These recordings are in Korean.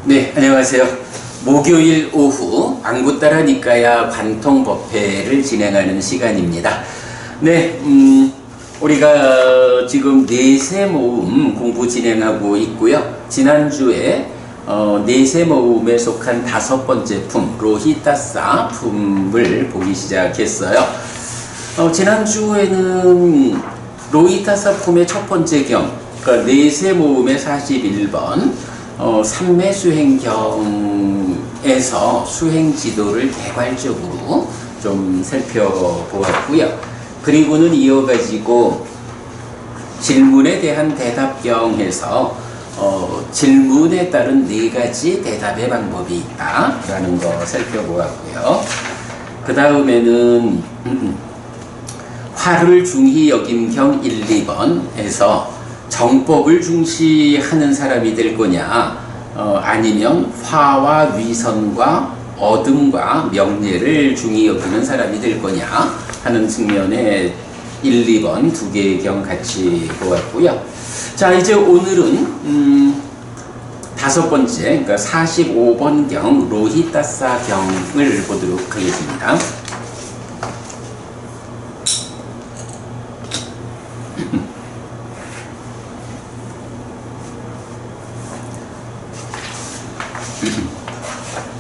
네, 안녕하세요. 목요일 오후 안구따라 니까야 관통법회를 진행하는 시간입니다. 네, 우리가 지금 내세 모음 공부 진행하고 있고요. 지난주에 내세 모음에 속한 5번째 품, 로히타사 품을 보기 시작했어요. 지난주에는 로히타사 품의 첫 번째 경, 그러니까 내세 모음의 41번, 삼매 수행경에서 수행 지도를 개괄적으로 좀 살펴보았고요. 그리고는 이어가지고 질문에 대한 대답경에서 질문에 따른 4가지 대답의 방법이 있다라는 거 살펴보았고요. 그 다음에는 화를 중히 여김경 1, 2번에서 정법을 중시하는 사람이 될 거냐, 아니면 화와 위선과 어둠과 명예를 중히 여기는 사람이 될 거냐 하는 측면에 1, 2번 2개의 경 같이 보았고요. 자, 이제 오늘은 5번째, 그러니까 45번 경 로히타사 경을 보도록 하겠습니다.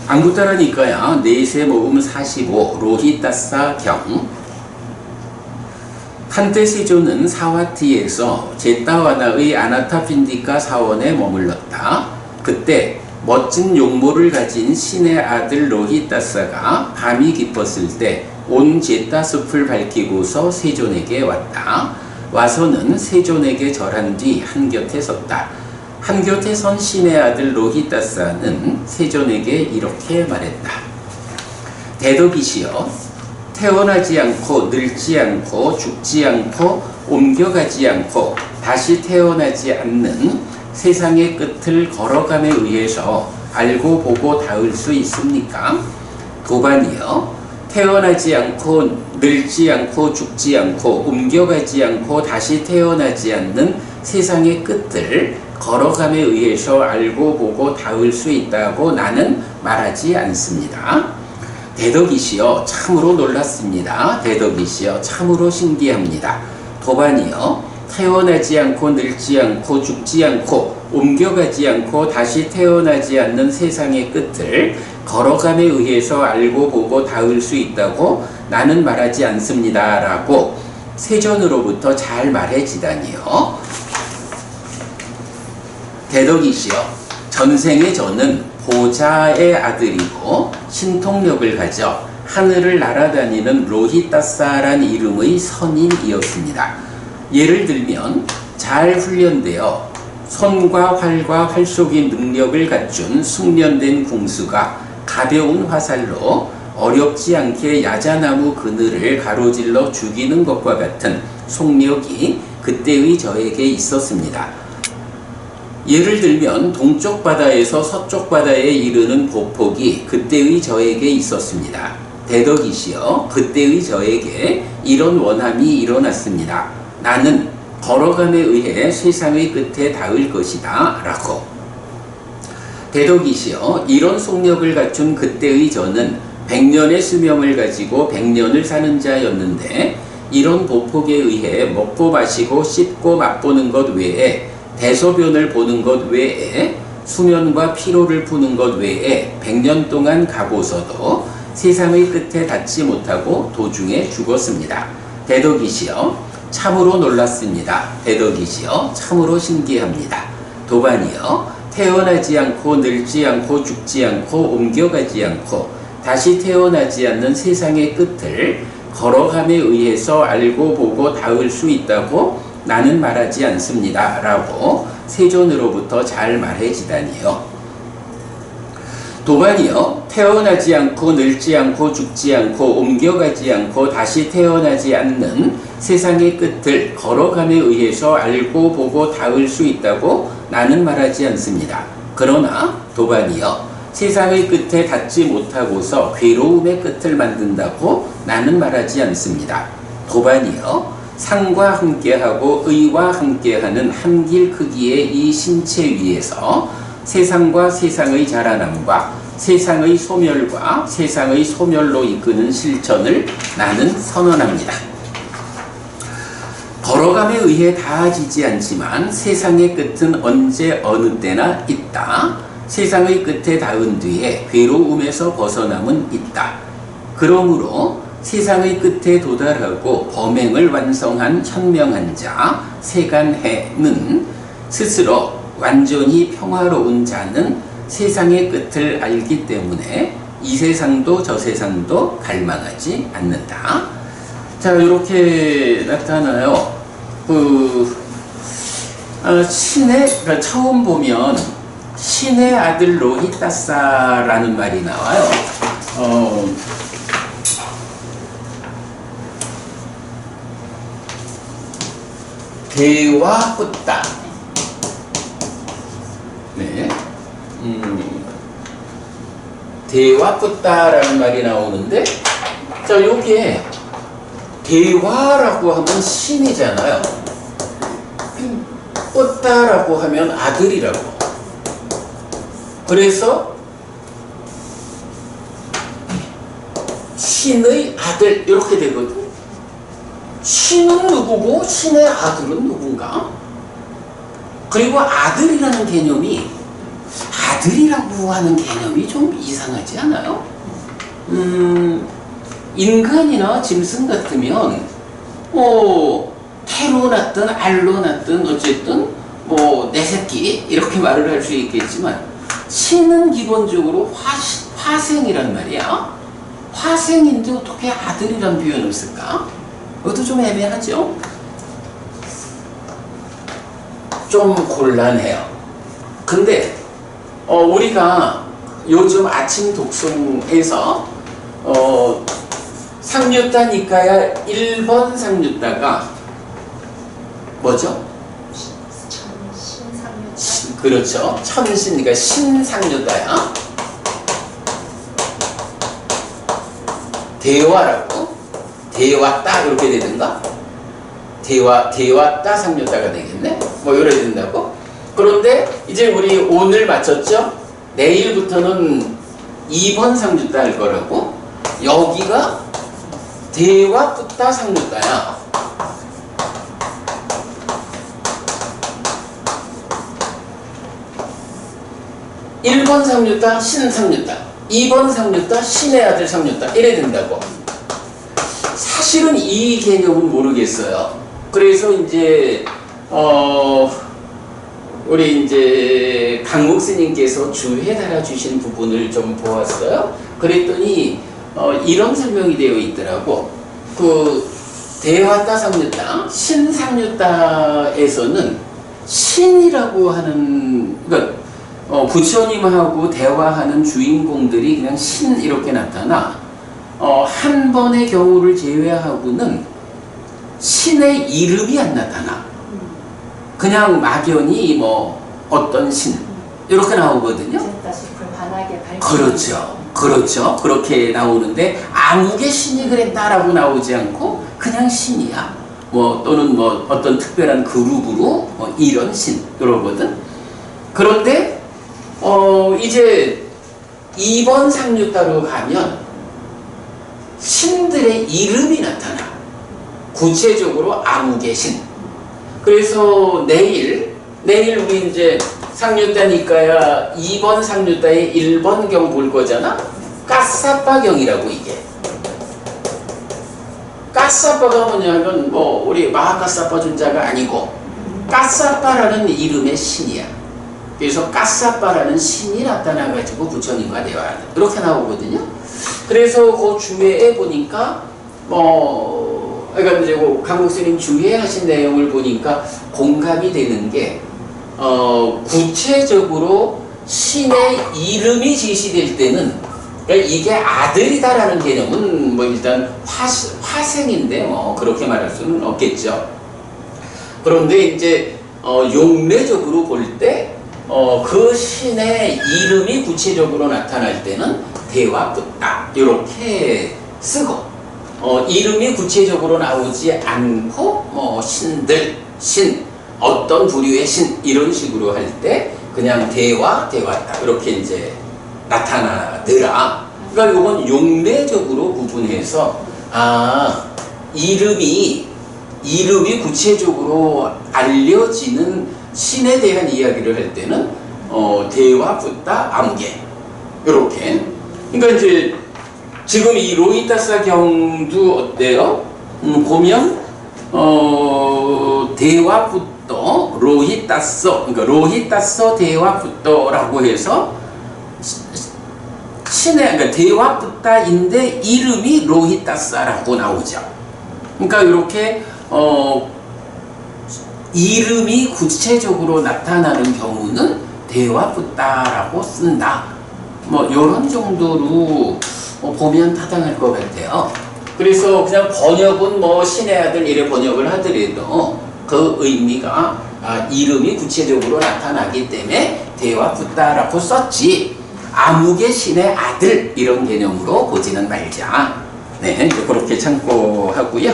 안구따라 니까야 내세 모음 45 로히타사 경. 한때 세조는 사와티에서 제타와나의 아나타핀디카 사원에 머물렀다. 그때 멋진 용모를 가진 신의 아들 로히타사가 밤이 깊었을 때 온 제타 숲을 밝히고서 세존에게 왔다. 와서는 세존에게 절한 뒤 한곁에 섰다. 한곁에 선 신의 아들 로히타사는 세존에게 이렇게 말했다. 대덕이시여, 태어나지 않고 늙지 않고 죽지 않고 옮겨가지 않고 다시 태어나지 않는 세상의 끝을 걸어감에 의해서 알고 보고 닿을 수 있습니까? 도반이여, 태어나지 않고 늙지 않고 죽지 않고 옮겨가지 않고 다시 태어나지 않는 세상의 끝을 걸어감에 의해서 알고 보고 닿을 수 있다고 나는 말하지 않습니다. 대덕이시여, 참으로 놀랐습니다. 대덕이시여, 참으로 신기합니다. 도반이여, 태어나지 않고 늙지 않고 죽지 않고 옮겨가지 않고 다시 태어나지 않는 세상의 끝을 걸어감에 의해서 알고 보고 닿을 수 있다고 나는 말하지 않습니다. 라고 세존으로부터 잘 말해지다니요. 대덕이시여, 전생에 저는 보자의 아들이고 신통력을 가져 하늘을 날아다니는 로히타사란 이름의 선인이었습니다. 예를 들면 잘 훈련되어 손과 활과 활쏘기 능력을 갖춘 숙련된 궁수가 가벼운 화살로 어렵지 않게 야자나무 그늘을 가로질러 죽이는 것과 같은 속력이 그때의 저에게 있었습니다. 예를 들면 동쪽 바다에서 서쪽 바다에 이르는 보폭이 그때의 저에게 있었습니다. 대덕이시여, 그때의 저에게 이런 원함이 일어났습니다. 나는 걸어감에 의해 세상의 끝에 닿을 것이다. 라고. 대덕이시여, 이런 속력을 갖춘 그때의 저는 100년의 수명을 가지고 100년을 사는 자였는데 이런 보폭에 의해 먹고 마시고 씹고 맛보는 것 외에 대소변을 보는 것 외에 수면과 피로를 푸는 것 외에 100년 동안 가고서도 세상의 끝에 닿지 못하고 도중에 죽었습니다. 대덕이시여, 참으로 놀랐습니다. 대덕이시여, 참으로 신기합니다. 도반이여, 태어나지 않고 늙지 않고 죽지 않고 옮겨가지 않고 다시 태어나지 않는 세상의 끝을 걸어감에 의해서 알고 보고 닿을 수 있다고 나는 말하지 않습니다. 라고 세존으로부터 잘 말해지다니요. 도반이여, 태어나지 않고 늙지 않고 죽지 않고 옮겨가지 않고 다시 태어나지 않는 세상의 끝을 걸어감에 의해서 알고 보고 닿을 수 있다고 나는 말하지 않습니다. 그러나 도반이여, 세상의 끝에 닿지 못하고서 괴로움의 끝을 만든다고 나는 말하지 않습니다. 도반이여, 상과 함께하고 의와 함께하는 한길 크기의 이 신체 위에서 세상과 세상의 자라남과 세상의 소멸과 세상의 소멸로 이끄는 실천을 나는 선언합니다. 걸어감에 의해 닿아지지 않지만 세상의 끝은 언제 어느 때나 있다. 세상의 끝에 닿은 뒤에 괴로움에서 벗어남은 있다. 그러므로 세상의 끝에 도달하고 범행을 완성한 현명한 자 세간해는 스스로 완전히 평화로운 자는 세상의 끝을 알기 때문에 이 세상도 저 세상도 갈망하지 않는다. 자, 이렇게 나타나요. 그러니까 처음 보면 신의 아들 로히타사라는 말이 나와요. 대와 뿌따. 네. 대와 뿌따라는 말이 나오는데, 자, 요게 대화라고 하면 신이잖아요. 뿌따라고 하면 아들이라고. 그래서 신의 아들 이렇게 되거든. 신은 누구고 신의 아들은 누군가? 그리고 아들이라는 개념이 아들이라고 하는 개념이 좀 이상하지 않아요? 인간이나 짐승 같으면 태로 낳든 알로 낳든 어쨌든 내 새끼 이렇게 말을 할 수 있겠지만 신은 기본적으로 화생이란 말이야. 화생인데 어떻게 아들이란 표현을 쓸까? 그것도 좀 애매하죠? 좀 곤란해요. 근데 우리가 요즘 아침 독송에서 상류따 니까야 1번 상류따가 뭐죠? 신상류따. 그렇죠. 천신, 그러니까 신상류따야. 대화라고. 대화따 이렇게 되든가. 대화따 상류따가 되겠네. 이래 된다고. 그런데 이제 우리 오늘 마쳤죠? 내일부터는 2번 상류따 할 거라고. 여기가 대와 뿌따 상류따야. (1번) 상류따 신상류따, 2번 상류따 신의 아들 상류따 이래 된다고. 사실은 이 개념은 모르겠어요. 그래서 이제 우리 이제 강목 스님께서 주에 달아주신 부분을 좀 보았어요. 그랬더니 이런 설명이 되어 있더라고. 그 대화따 상류따, 신상류따에서는 신이라고 하는, 그러니까 부처님하고 대화하는 주인공들이 그냥 신 이렇게 나타나, 한 번의 경우를 제외하고는 신의 이름이 안 나타나. 그냥 막연히 어떤 신 이렇게 나오거든요. 그렇죠. 그렇죠. 그렇게 나오는데 아무개 신이 그랬다라고 나오지 않고 그냥 신이야. 또는 어떤 특별한 그룹으로 이런 신 이러거든. 그런데 이제 2번 상류따로 가면 신들의 이름이 나타나. 구체적으로 아무개 신. 그래서 내일 우리 이제 상류따니까야 2번 상류따의 1번 경 볼 거잖아? 까사빠 경이라고 이게. 까사빠가 뭐냐면 우리 마하까사빠 존자가 아니고 까사빠라는 이름의 신이야. 그래서 까사빠라는 신이 나타나가지고 부처님과 대화하는 이렇게 나오거든요. 그래서 그 주회에 보니까 그러니까 이제 강목스님 주회 하신 내용을 보니까 공감이 되는 게 구체적으로 신의 이름이 제시될 때는 그러니까 이게 아들이다라는 개념은 일단 화생인데 그렇게 말할 수는 없겠죠. 그런데 이제 용례적으로 볼 때 그 신의 이름이 구체적으로 나타날 때는 대와 뿌따 이렇게 쓰고 이름이 구체적으로 나오지 않고 신들, 신, 어떤 부류의 신 이런 식으로 할 때 그냥 대화다 이렇게 이제 나타나더라. 그러니까 이건 용례적으로 구분해서 이름이 구체적으로 알려지는 신에 대한 이야기를 할 때는 대화, 붓다, 암계 이렇게. 그러니까 이제 지금 이 로히타사 경도 어때요? 보면 대화 붓도 로히타서, 그러니까 로히타서 대화 붓도라고 해서 신의, 그러니까 대화 붓다인데 이름이 로히타사라고 나오죠. 그러니까 이렇게 이름이 구체적으로 나타나는 경우는 대화 붓다라고 쓴다. 뭐 이런 정도로 보면 타당할 것 같아요. 그래서 그냥 번역은 뭐 신의 아들 이래 번역을 하더라도 그 의미가 이름이 구체적으로 나타나기 때문에 대화 붓다라고 썼지 아무개 신의 아들 이런 개념으로 보지는 말자. 네, 이제 그렇게 참고하고요.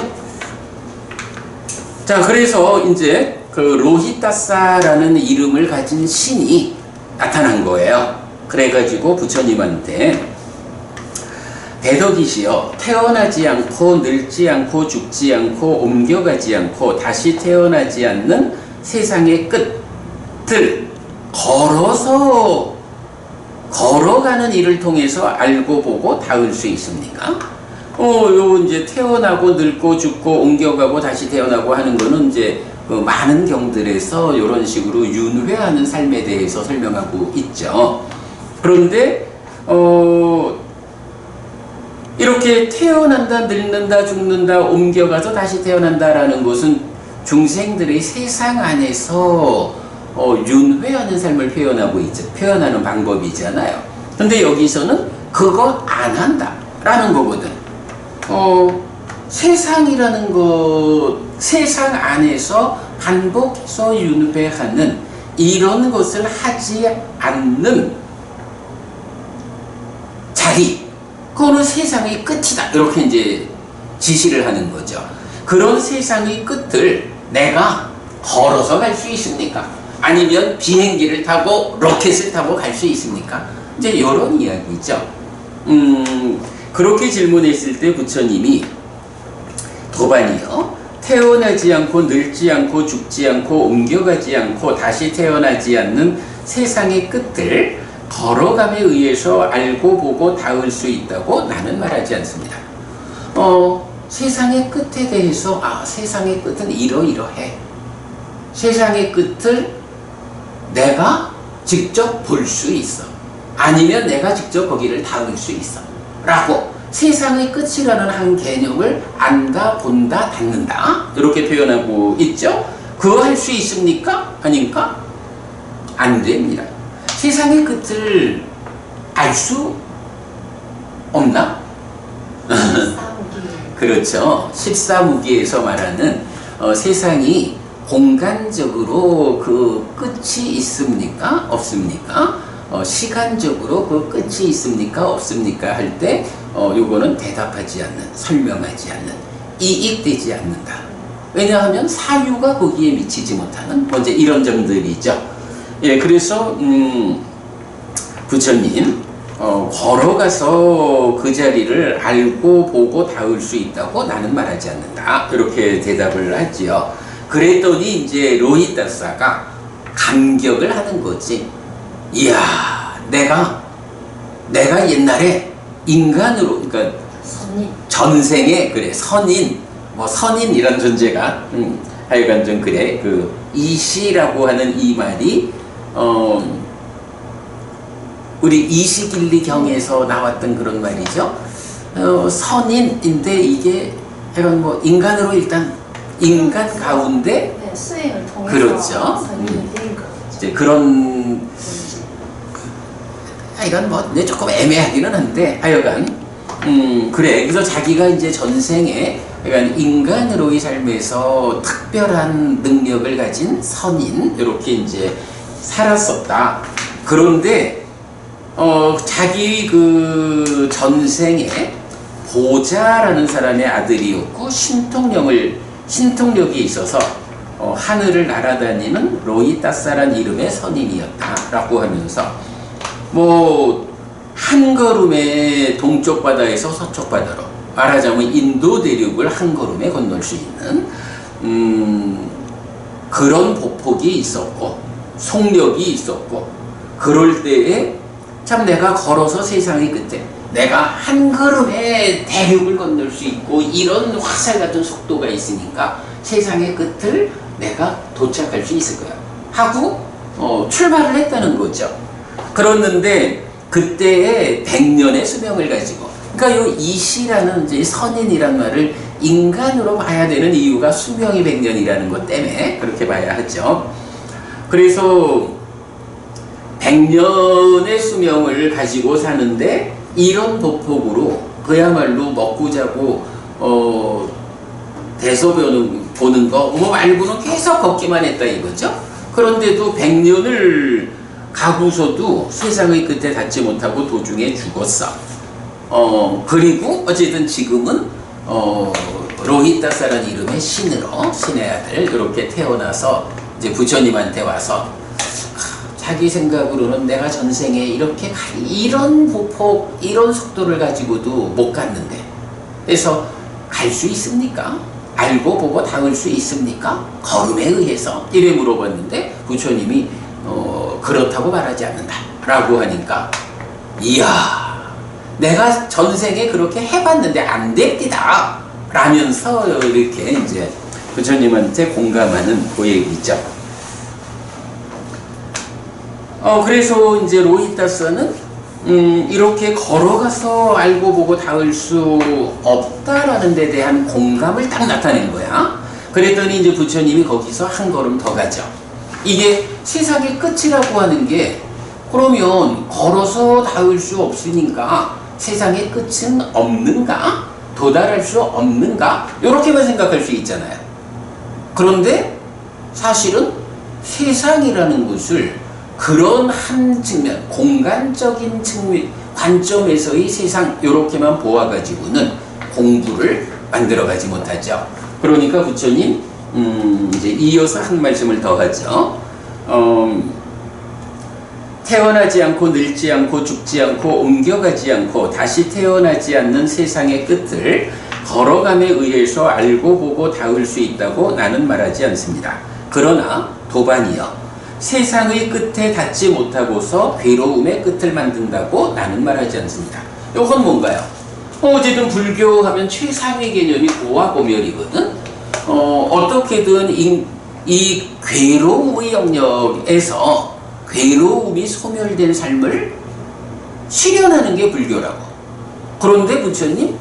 자, 그래서 이제 그 로히타사라는 이름을 가진 신이 나타난 거예요. 그래가지고 부처님한테 대덕이시여 태어나지 않고 늙지 않고 죽지 않고 옮겨가지 않고 다시 태어나지 않는 세상의 끝을 걸어가는 일을 통해서 알고 보고 닿을 수 있습니까? 요 이제 태어나고 늙고 죽고 옮겨가고 다시 태어나고 하는 거는 이제 그 많은 경들에서 이런 식으로 윤회하는 삶에 대해서 설명하고 있죠. 그런데 이렇게 태어난다, 늙는다, 죽는다, 옮겨가서 다시 태어난다라는 것은 중생들의 세상 안에서 윤회하는 삶을 표현하는 방법이잖아요. 근데 여기서는 그거 안 한다라는 거거든. 세상이라는 것, 세상 안에서 반복해서 윤회하는 이런 것을 하지 않는 자리, 그거는 세상의 끝이다. 이렇게 이제 지시를 하는 거죠. 그런 세상의 끝을 내가 걸어서 갈 수 있습니까? 아니면 비행기를 타고 로켓을 타고 갈 수 있습니까? 이제 이런 이야기죠. 그렇게 질문했을 때 부처님이 도반이요. 태어나지 않고 늙지 않고 죽지 않고 옮겨가지 않고 다시 태어나지 않는 세상의 끝을 걸어감에 의해서 알고 보고 닿을 수 있다고 나는 말하지 않습니다. 세상의 끝에 대해서 세상의 끝은 이러이러해. 세상의 끝을 내가 직접 볼 수 있어. 아니면 내가 직접 거기를 닿을 수 있어. 라고 세상의 끝이라는 한 개념을 안다, 본다, 닿는다. 이렇게 표현하고 있죠. 그거 할 수 있습니까? 아닙니까? 안 됩니다. 세상의 끝을 알 수 없나? 그렇죠. 14무기에서 말하는 세상이 공간적으로 그 끝이 있습니까? 없습니까? 시간적으로 그 끝이 있습니까? 없습니까? 할 때 요거는 대답하지 않는, 설명하지 않는, 이익되지 않는다. 왜냐하면 사유가 거기에 미치지 못하는 먼저 이런 점들이죠. 예, 그래서 부처님 걸어가서 그 자리를 알고 보고 닿을 수 있다고 나는 말하지 않는다. 이렇게 대답을 하지요. 그랬더니 이제 로히타사가 감격을 하는 거지. 이야, 내가 옛날에 인간으로, 그러니까 전생에 그래 선인, 뭐 선인 이런 존재가 하여간 좀 그래. 그 이시라고 하는 이 말이 우리 이시길리경에서 나왔던 그런 말이죠. 선인인데 이게 하여간 뭐 인간으로 일단 인간 가운데 수행을 통해서 그렇죠. 이제 그런 하여간 뭐 조금 애매하기는 한데 하여간 그래. 그래서 자기가 이제 전생에 그러니까 인간으로의 삶에서 특별한 능력을 가진 선인 이렇게 이제 살았었다. 그런데 자기 그 전생에 보자라는 사람의 아들이었고 신통력이 있어서 하늘을 날아다니는 로히타사란 이름의 선인이었다라고 하면서 뭐 한 걸음에 동쪽 바다에서 서쪽 바다로, 말하자면 인도 대륙을 한 걸음에 건널 수 있는 그런 보폭이 있었고 속력이 있었고, 그럴 때에 참 내가 걸어서 세상의 끝에 내가 한 걸음에 대륙을 건널 수 있고 이런 화살 같은 속도가 있으니까 세상의 끝을 내가 도착할 수 있을 거야 하고 출발을 했다는 거죠. 그랬는데 그때의 100년의 수명을 가지고, 그러니까 요 이시라는 이제 선인이란 말을 인간으로 봐야 되는 이유가 수명이 100년이라는 것 때문에 그렇게 봐야 하죠. 그래서 100년의 수명을 가지고 사는데 이런 보폭으로 그야말로 먹고 자고 대소변을 보는 거 뭐 말고는 계속 걷기만 했다 이거죠. 그런데도 100년을 가고서도 세상의 끝에 닿지 못하고 도중에 죽었어. 그리고 어쨌든 지금은 로히타사라는 이름의 신으로, 신의 아들 이렇게 태어나서 이제 부처님한테 와서 자기 생각으로는 내가 전생에 이렇게 이런 보폭 이런 속도를 가지고도 못 갔는데, 그래서 갈 수 있습니까? 알고 보고 닿을 수 있습니까? 걸음에 의해서 이래 물어봤는데 부처님이 그렇다고 말하지 않는다 라고 하니까, 이야 내가 전생에 그렇게 해봤는데 안 됩니다 라면서 이렇게 이제 부처님한테 공감하는 그 얘기죠. 그래서 이제 로히타사는 이렇게 걸어가서 알고 보고 닿을 수 없다라는 데 대한 공감을 딱 나타낸 거야. 그랬더니 이제 부처님이 거기서 한 걸음 더 가죠. 이게 세상의 끝이라고 하는 게, 그러면 걸어서 닿을 수 없으니까 세상의 끝은 없는가? 도달할 수 없는가? 이렇게만 생각할 수 있잖아요. 그런데 사실은 세상이라는 것을 그런 한 측면, 공간적인 측면, 관점에서의 세상 이렇게만 보아가지고는 공부를 만들어가지 못하죠. 그러니까 부처님 이제 이어서 한 말씀을 더 하죠. 태어나지 않고 늙지 않고 죽지 않고 옮겨가지 않고 다시 태어나지 않는 세상의 끝을 걸어감에 의해서 알고 보고 닿을 수 있다고 나는 말하지 않습니다. 그러나 도반이여, 세상의 끝에 닿지 못하고서 괴로움의 끝을 만든다고 나는 말하지 않습니다. 이건 뭔가요? 어쨌든 불교하면 최상의 개념이 고와고멸이거든. 어떻게든 이 괴로움의 영역에서 괴로움이 소멸된 삶을 실현하는 게 불교라고. 그런데 부처님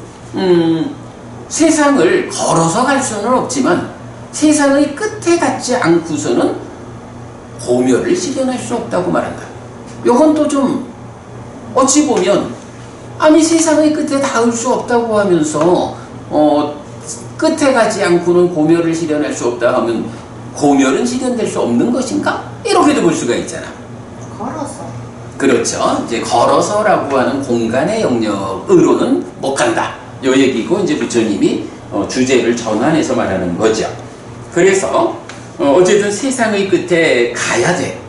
세상을 걸어서 갈 수는 없지만 세상의 끝에 닿지 않고서는 고멸을 실현할 수 없다고 말한다. 이건 또 좀 어찌 보면, 아니 세상의 끝에 닿을 수 없다고 하면서 끝에 가지 않고는 고멸을 실현할 수 없다 하면 고멸은 실현될 수 없는 것인가? 이렇게도 볼 수가 있잖아. 걸어서. 그렇죠. 이제 걸어서라고 하는 공간의 영역으로는 못 간다. 요 얘기고, 이제 부처님이 주제를 전환해서 말하는 거죠. 그래서 어쨌든 세상의 끝에 가야 돼.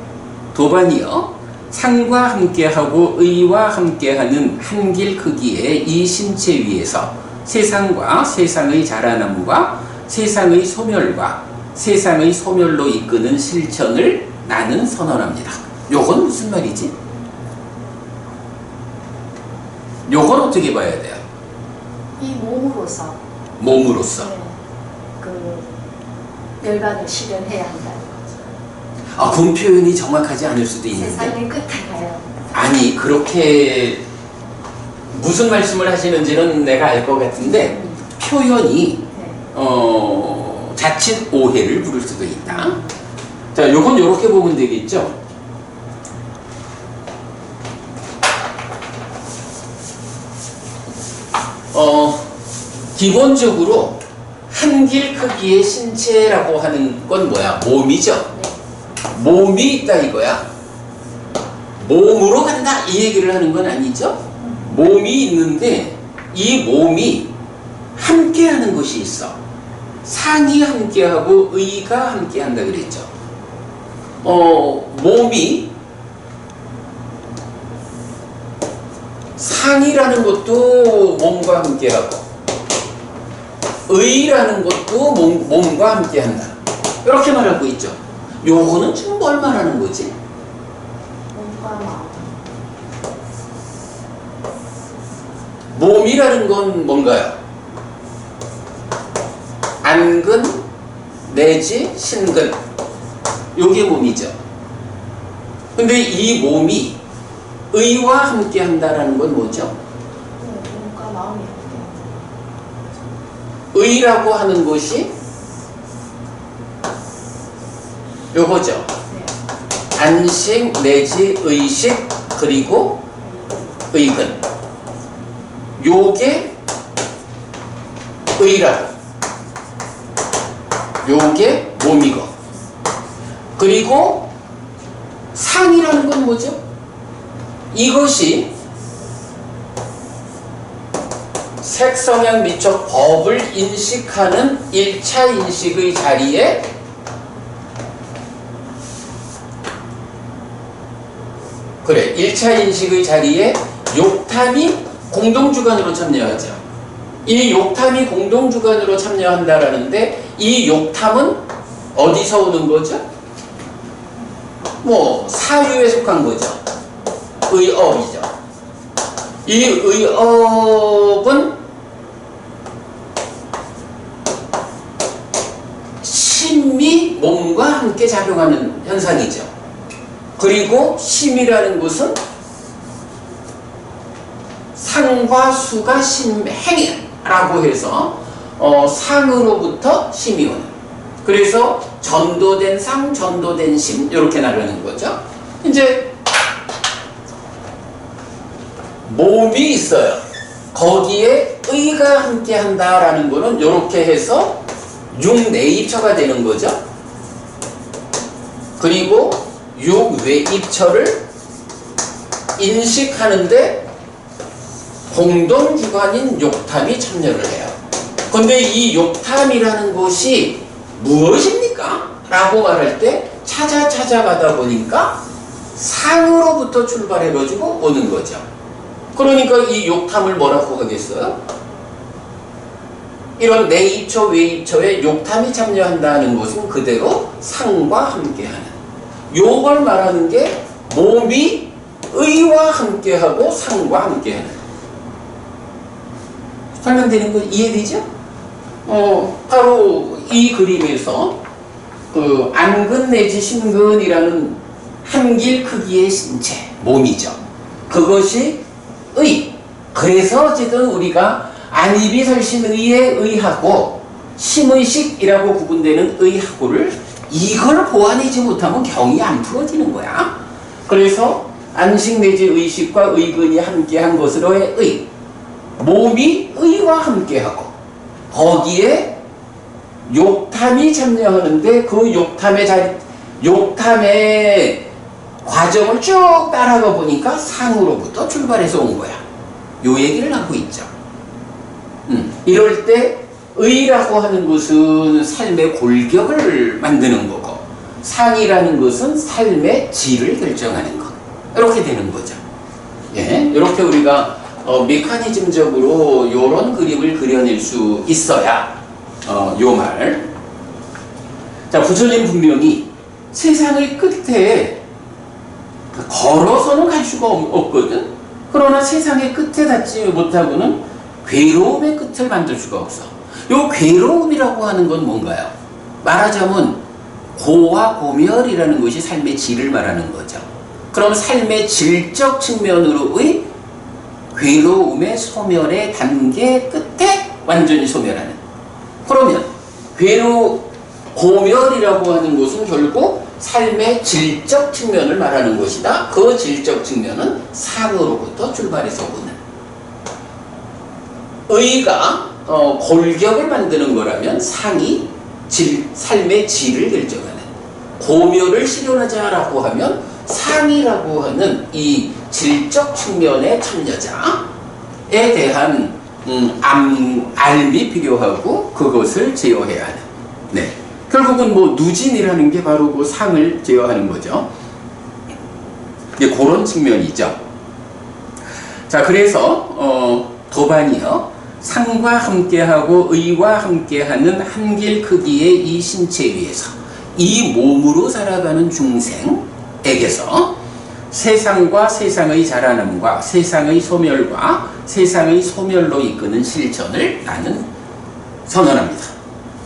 도반이여, 상과 함께하고 의와 함께하는 한길 크기의 이 신체 위에서 세상과 세상의 자라남과 세상의 소멸과 세상의 소멸로 이끄는 실천을 나는 선언합니다. 요건 무슨 말이지? 요건 어떻게 봐야 돼요? 이 몸으로서. 몸으로서. 네, 그 열반을 실현해야 한다는 거죠. 아, 그 표현이 정확하지 않을 수도 있는데. 세상의 끝에 가야 합니다. 아니, 그렇게 무슨 말씀을 하시는지는 내가 알 것 같은데 표현이 네. 자칫 오해를 부를 수도 있다. 자, 요건 요렇게 보면 되겠죠. 기본적으로 한길 크기의 신체라고 하는 건 뭐야? 몸이죠. 네. 몸이 있다 이거야. 몸으로 간다 이 얘기를 하는 건 아니죠. 몸이 있는데 이 몸이 함께 하는 것이 있어. 상이 함께하고 의가 함께한다 그랬죠. 몸이 상이라는 것도 몸과 함께하고 의라는 것도 몸과 함께한다. 이렇게 말하고 있죠. 요거는 지금 뭘 말하는 거지? 몸과 마음. 몸이라는 건 뭔가요? 안근 내지 신근, 요게 몸이죠. 근데 이 몸이 의와 함께 한다라는 건 뭐죠? 몸과 마음이 함께. 의라고 하는 것이 요거죠. 네. 안식 내지 의식 그리고 의근, 요게 의라고, 요게 몸이고, 그리고 상이라는 건 뭐죠? 이것이 색성향 미적 법을 인식하는 1차 인식의 자리에 그래, 1차 인식의 자리에 욕탐이 공동주관으로 참여하죠. 이 욕탐이 공동주관으로 참여한다라는데 이 욕탐은 어디서 오는 거죠? 뭐 사유에 속한 거죠. 의업이죠. 이 의업은 심이 몸과 함께 작용하는 현상이죠. 그리고 심이라는 것은 상과 수가 심행이라고 해서 상으로부터 심이 오는, 그래서 전도된 상, 전도된 심 이렇게 나누는 거죠. 이제 몸이 있어요. 거기에 의가 함께 한다라는 거는 이렇게 해서 육내입처가 되는 거죠. 그리고 육외입처를 인식하는데 공동주관인 욕탐이 참여를 해요. 근데 이 욕탐이라는 것이 무엇입니까? 라고 말할 때 찾아가다 보니까 상으로부터 출발해가지고 오는 거죠. 그러니까 이 욕탐을 뭐라고 하겠어요? 이런 내입처, 외입처에 욕탐이 참여한다는 것은 그대로 상과 함께하는, 요걸 말하는 게 몸이 의와 함께하고 상과 함께하는. 설명되는 거 이해되죠? 바로 이 그림에서 그 안근 내지 신근이라는 한길 크기의 신체, 몸이죠. 그것이 의. 그래서 어쨌든 우리가 안입이 설신의에 의하고 심의식이라고 구분되는 의하고를 이걸 보완하지 못하면 경이 안 풀어지는 거야. 그래서 안식 내지 의식과 의근이 함께한 것으로의 의. 몸이 의와 함께하고 거기에 욕탐이 참여하는데 그 욕탐의 과정을 쭉 따라가 보니까 상으로부터 출발해서 온 거야. 요 얘기를 하고 있죠. 이럴 때 의라고 하는 것은 삶의 골격을 만드는 거고 상이라는 것은 삶의 질을 결정하는 것. 이렇게 되는 거죠. 예, 이렇게 우리가 메커니즘적으로 이런 그림을 그려낼 수 있어야 요 말. 자, 부처님 분명히 세상의 끝에 걸어서는 갈 수가 없거든. 그러나 세상의 끝에 닿지 못하고는 괴로움의 끝을 만들 수가 없어. 요 괴로움이라고 하는 건 뭔가요? 말하자면 고와 고멸이라는 것이 삶의 질을 말하는 거죠. 그럼 삶의 질적 측면으로의 괴로움의 소멸의 단계 끝에 완전히 소멸하는. 그러면 고멸이라고 하는 것은 결국 삶의 질적 측면을 말하는 것이다. 그 질적 측면은 상으로부터 출발해서 오는. 의가 골격을 만드는 거라면 상이 삶의 질을 결정하는. 고멸을 실현하자라고 하면 상이라고 하는 이 질적 측면의 참여자에 대한 알미 필요하고 그것을 제어해야 하는. 네. 결국은 뭐 누진이라는 게 바로 그 상을 제어하는 거죠. 네, 그런 측면이죠. 자, 그래서 도반이요. 상과 함께하고 의와 함께하는 한길 크기의 이 신체 위에서 이 몸으로 살아가는 중생에게서 세상과 세상의 자라남과 세상의 소멸과 세상의 소멸로 이끄는 실천을 나는 선언합니다.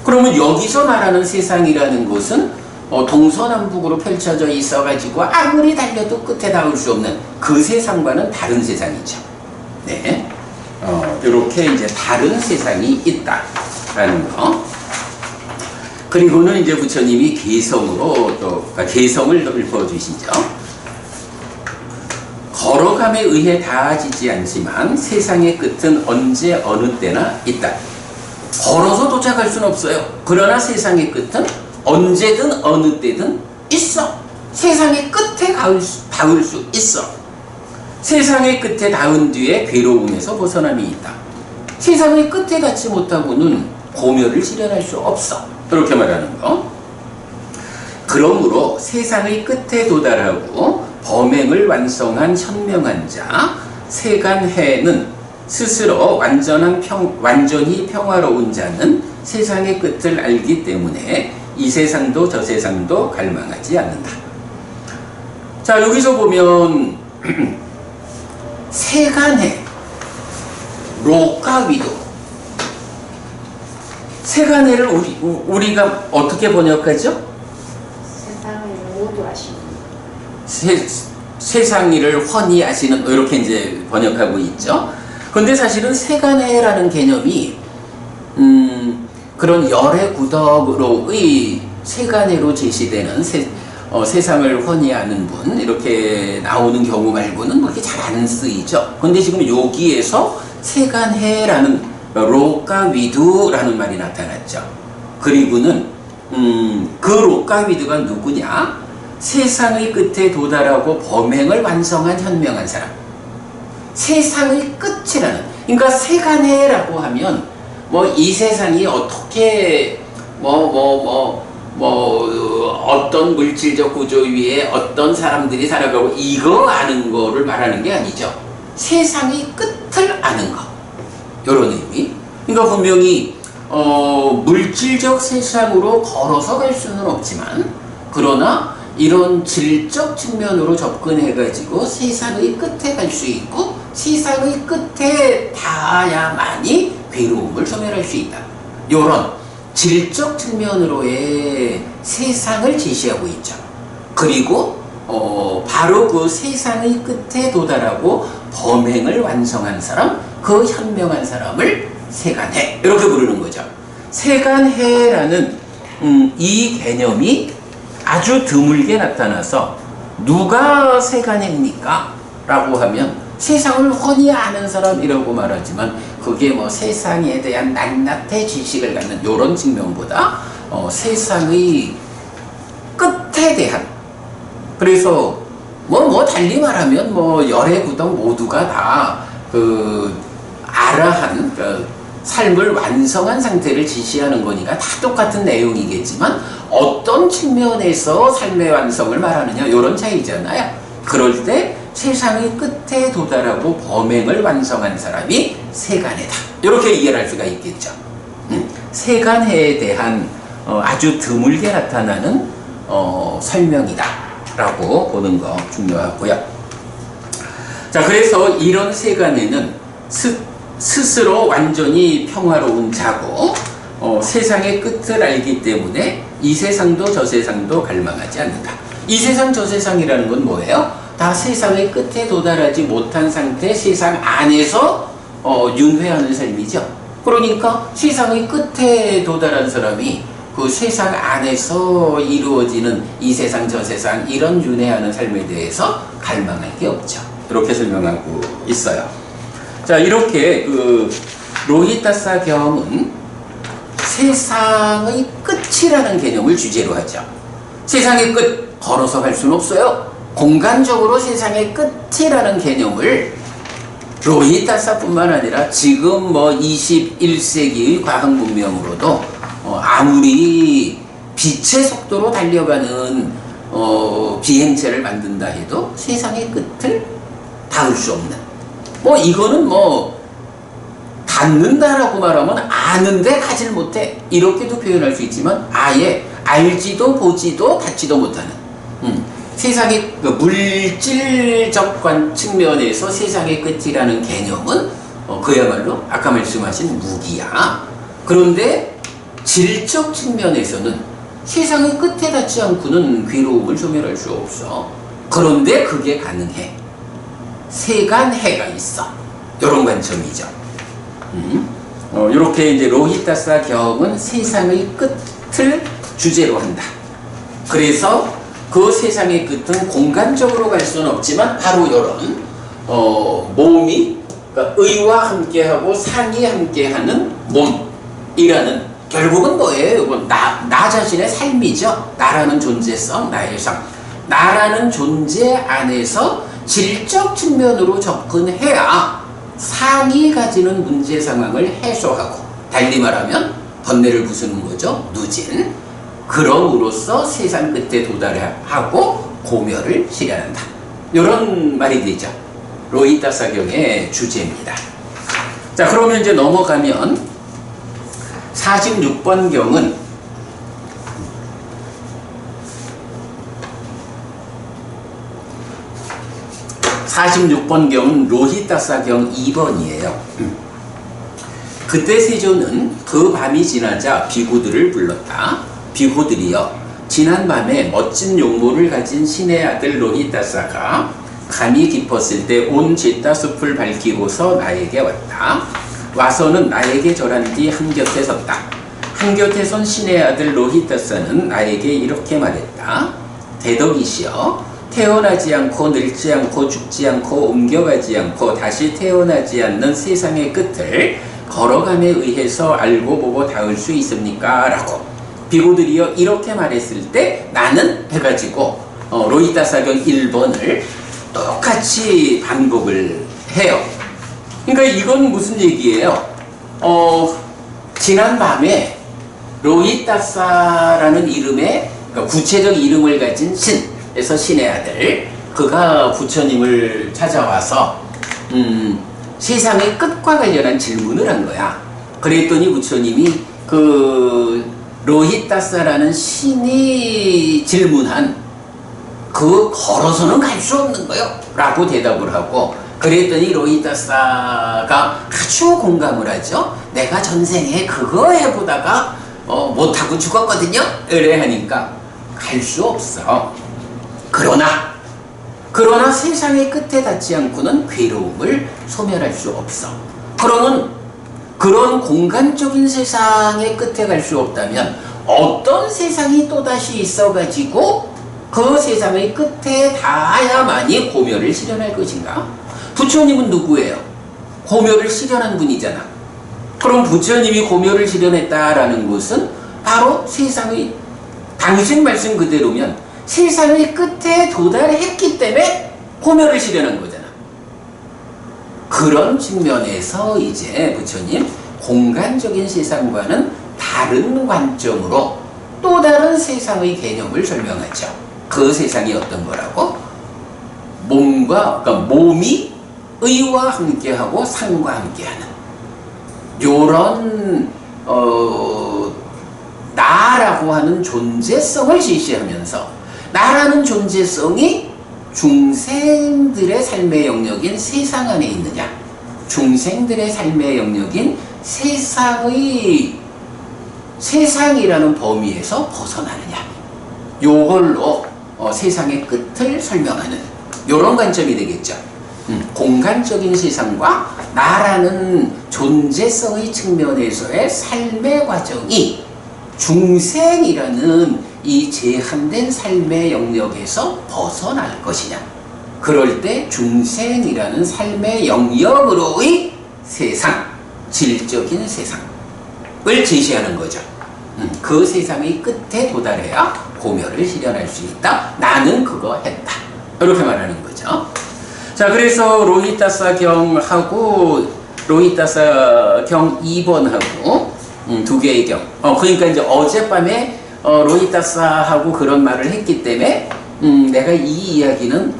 그러면 여기서 말하는 세상이라는 것은 동서남북으로 펼쳐져 있어가지고 아무리 달려도 끝에 닿을 수 없는 그 세상과는 다른 세상이죠. 네, 이렇게 이제 다른 세상이 있다라는 거. 그리고는 이제 부처님이 개성으로 개성을 읊어주시죠. 걸어감에 의해 닿아지지 않지만 세상의 끝은 언제 어느 때나 있다. 걸어서 도착할 수는 없어요. 그러나 세상의 끝은 언제든 어느 때든 있어. 세상의 끝에 닿을 수 있어. 세상의 끝에 닿은 뒤에 괴로움에서 벗어남이 있다. 세상의 끝에 닿지 못하고는 고멸을 실현할 수 없어. 이렇게 말하는 거. 그러므로 세상의 끝에 도달하고 범행을 완성한 현명한 자 세간해는 스스로 완전히 평화로운 자는 세상의 끝을 알기 때문에 이 세상도 저 세상도 갈망하지 않는다. 자, 여기서 보면 세간해, 로가위도. 세간해를 우리가 어떻게 번역하죠? 세상을 모두 아시는 세상 일을 훤히 아시는, 이렇게 이제 번역하고 있죠. 근데 사실은 세간해라는 개념이 그런 열의 구덕으로의 세간해로 제시되는 세상을 훤히 아는 분 이렇게 나오는 경우 말고는 그렇게 잘 안 쓰이죠. 근데 지금 여기에서 세간해라는 로가위두라는 말이 나타났죠. 그리고는 그 로가위두가 누구냐? 세상의 끝에 도달하고 범행을 완성한 현명한 사람. 세상의 끝이라는, 그러니까 세간해라고 하면 뭐 이 세상이 어떻게 어떤 물질적 구조 위에 어떤 사람들이 살아가고 이거 아는 거를 말하는 게 아니죠. 세상의 끝을 아는 거, 이런 의미. 그러니까 분명히 물질적 세상으로 걸어서 갈 수는 없지만, 그러나 이런 질적 측면으로 접근해가지고 세상의 끝에 갈 수 있고 세상의 끝에 닿아야만이 괴로움을 소멸할 수 있다. 이런 질적 측면으로의 세상을 제시하고 있죠. 그리고 바로 그 세상의 끝에 도달하고 범행을 완성한 사람, 그 현명한 사람을 세간해, 이렇게 부르는 거죠. 세간해라는 이 개념이 아주 드물게 나타나서 누가 세간해입니까? 라고 하면 세상을 훤히 아는 사람이라고 말하지만 그게 뭐 세상에 대한 낱낱의 지식을 갖는 이런 측면보다 세상의 끝에 대한, 그래서 달리 말하면 열의 구덕 모두가 다 아라한 삶을 완성한 상태를 지시하는 거니까 다 똑같은 내용이겠지만 어떤 측면에서 삶의 완성을 말하느냐, 이런 차이잖아요. 그럴 때 세상의 끝에 도달하고 범행을 완성한 사람이 세간해다, 이렇게 이해할 수가 있겠죠. 세간해에 대한 아주 드물게 나타나는 설명이다 라고 보는 거 중요하고요. 자, 그래서 이런 세간해는 스스로 완전히 평화로운 자고 세상의 끝을 알기 때문에 이 세상도 저 세상도 갈망하지 않는다. 이 세상 저 세상이라는 건 뭐예요? 다 세상의 끝에 도달하지 못한 상태, 세상 안에서 윤회하는 삶이죠. 그러니까 세상의 끝에 도달한 사람이 그 세상 안에서 이루어지는 이 세상 저 세상 이런 윤회하는 삶에 대해서 갈망할 게 없죠. 이렇게 설명하고 있어요. 자, 이렇게 로히타사 경은 세상의 끝이라는 개념을 주제로 하죠. 세상의 끝, 걸어서 갈 수는 없어요. 공간적으로 세상의 끝이라는 개념을 로히타사뿐만 아니라 지금 뭐 21세기의 과학 문명으로도 아무리 빛의 속도로 달려가는 비행체를 만든다 해도 세상의 끝을 닿을 수 없는, 뭐 이거는 뭐 닿는다라고 말하면 아는데 가질 못해 이렇게도 표현할 수 있지만 아예 알지도 보지도 닿지도 못하는 세상의 그 물질적 측면에서 세상의 끝이라는 개념은 그야말로 아까 말씀하신 무기야. 그런데 질적 측면에서는 세상의 끝에 닿지 않고는 괴로움을 소멸할 수 없어. 그런데 그게 가능해. 세간해가 있어. 이런 관점이죠. 이렇게 이제 로히타사 경은 세상의 끝을 주제로 한다. 그래서 그 세상의 끝은 공간적으로 갈 수는 없지만 바로 이런 몸이, 그러니까 의와 함께하고 상이 함께하는 몸이라는, 결국은 뭐예요? 이건 나 자신의 삶이죠. 나라는 존재성, 나의 삶. 나라는 존재 안에서 질적 측면으로 접근해야 상이 가지는 문제 상황을 해소하고, 달리 말하면 번뇌를 부수는 거죠. 누진. 그럼으로써 세상 끝에 도달하고 고멸을 실현한다. 이런 말이 되죠. 로히타사경의 주제입니다. 자, 그러면 이제 넘어가면 46번 경은 로히타사경 2번이에요. 그때 세조는 그 밤이 지나자 비구들을 불렀다. 비구들이여, 지난 밤에 멋진 용모를 가진 신의 아들 로히타사가 감이 깊었을 때 온 제따숲을 밝히고서 나에게 왔다. 와서는 나에게 절한 뒤 한곁에 섰다. 한곁에 선 신의 아들 로히타사는 나에게 이렇게 말했다. 대덕이시여, 태어나지 않고 늙지 않고 죽지 않고 옮겨가지 않고 다시 태어나지 않는 세상의 끝을 걸어감에 의해서 알고 보고 닿을 수 있습니까? 라고 비구들이여 이렇게 말했을 때 나는 해가지고 로히타사경 1번을 똑같이 반복을 해요. 그러니까 이건 무슨 얘기예요? 지난 밤에 로히타사라는 이름의, 그러니까 구체적 이름을 가진 신에서 신의 아들, 그가 부처님을 찾아와서 세상의 끝과 관련한 질문을 한 거야. 그랬더니 부처님이 그 로히타사라는 신이 질문한 그 걸어서는 갈 수 없는 거요 라고 대답을 하고, 그랬더니 로히타사가 아주 공감을 하죠. 내가 전생에 그거 해보다가 못하고 죽었거든요. 이래 하니까 갈 수 없어. 그러나 세상의 끝에 닿지 않고는 괴로움을 소멸할 수 없어. 그러면 그런 공간적인 세상의 끝에 갈 수 없다면 어떤 세상이 또다시 있어가지고 그 세상의 끝에 닿아야만이 고멸을 실현할 것인가? 부처님은 누구예요? 고멸을 실현한 분이잖아. 그럼 부처님이 고멸을 실현했다라는 것은 바로 세상의, 당신 말씀 그대로면 세상의 끝에 도달했기 때문에 고멸을 실현한 거잖아. 그런 측면에서 이제 부처님 공간적인 세상과는 다른 관점으로 또 다른 세상의 개념을 설명하죠. 그 세상이 어떤 거라고? 그러니까 몸이 의와 함께하고 상과 함께하는 요런 나라고 하는 존재성을 제시하면서, 나라는 존재성이 중생들의 삶의 영역인 세상 안에 있느냐, 중생들의 삶의 영역인 세상이라는 범위에서 벗어나느냐, 요걸로 세상의 끝을 설명하는 요런 관점이 되겠죠. 공간적인 세상과 나라는 존재성의 측면에서의 삶의 과정이 중생이라는 이 제한된 삶의 영역에서 벗어날 것이냐, 그럴 때 중생이라는 삶의 영역으로의 세상, 질적인 세상을 제시하는 거죠. 그 세상의 끝에 도달해야 고멸을 실현할 수 있다. 나는 그거 했다. 이렇게 말하는 거죠. 자, 그래서 로히타사경하고 로히타사경 2번하고 두 개의 경. 그러니까 이제 어젯밤에 로히타사하고 그런 말을 했기 때문에 내가 이 이야기는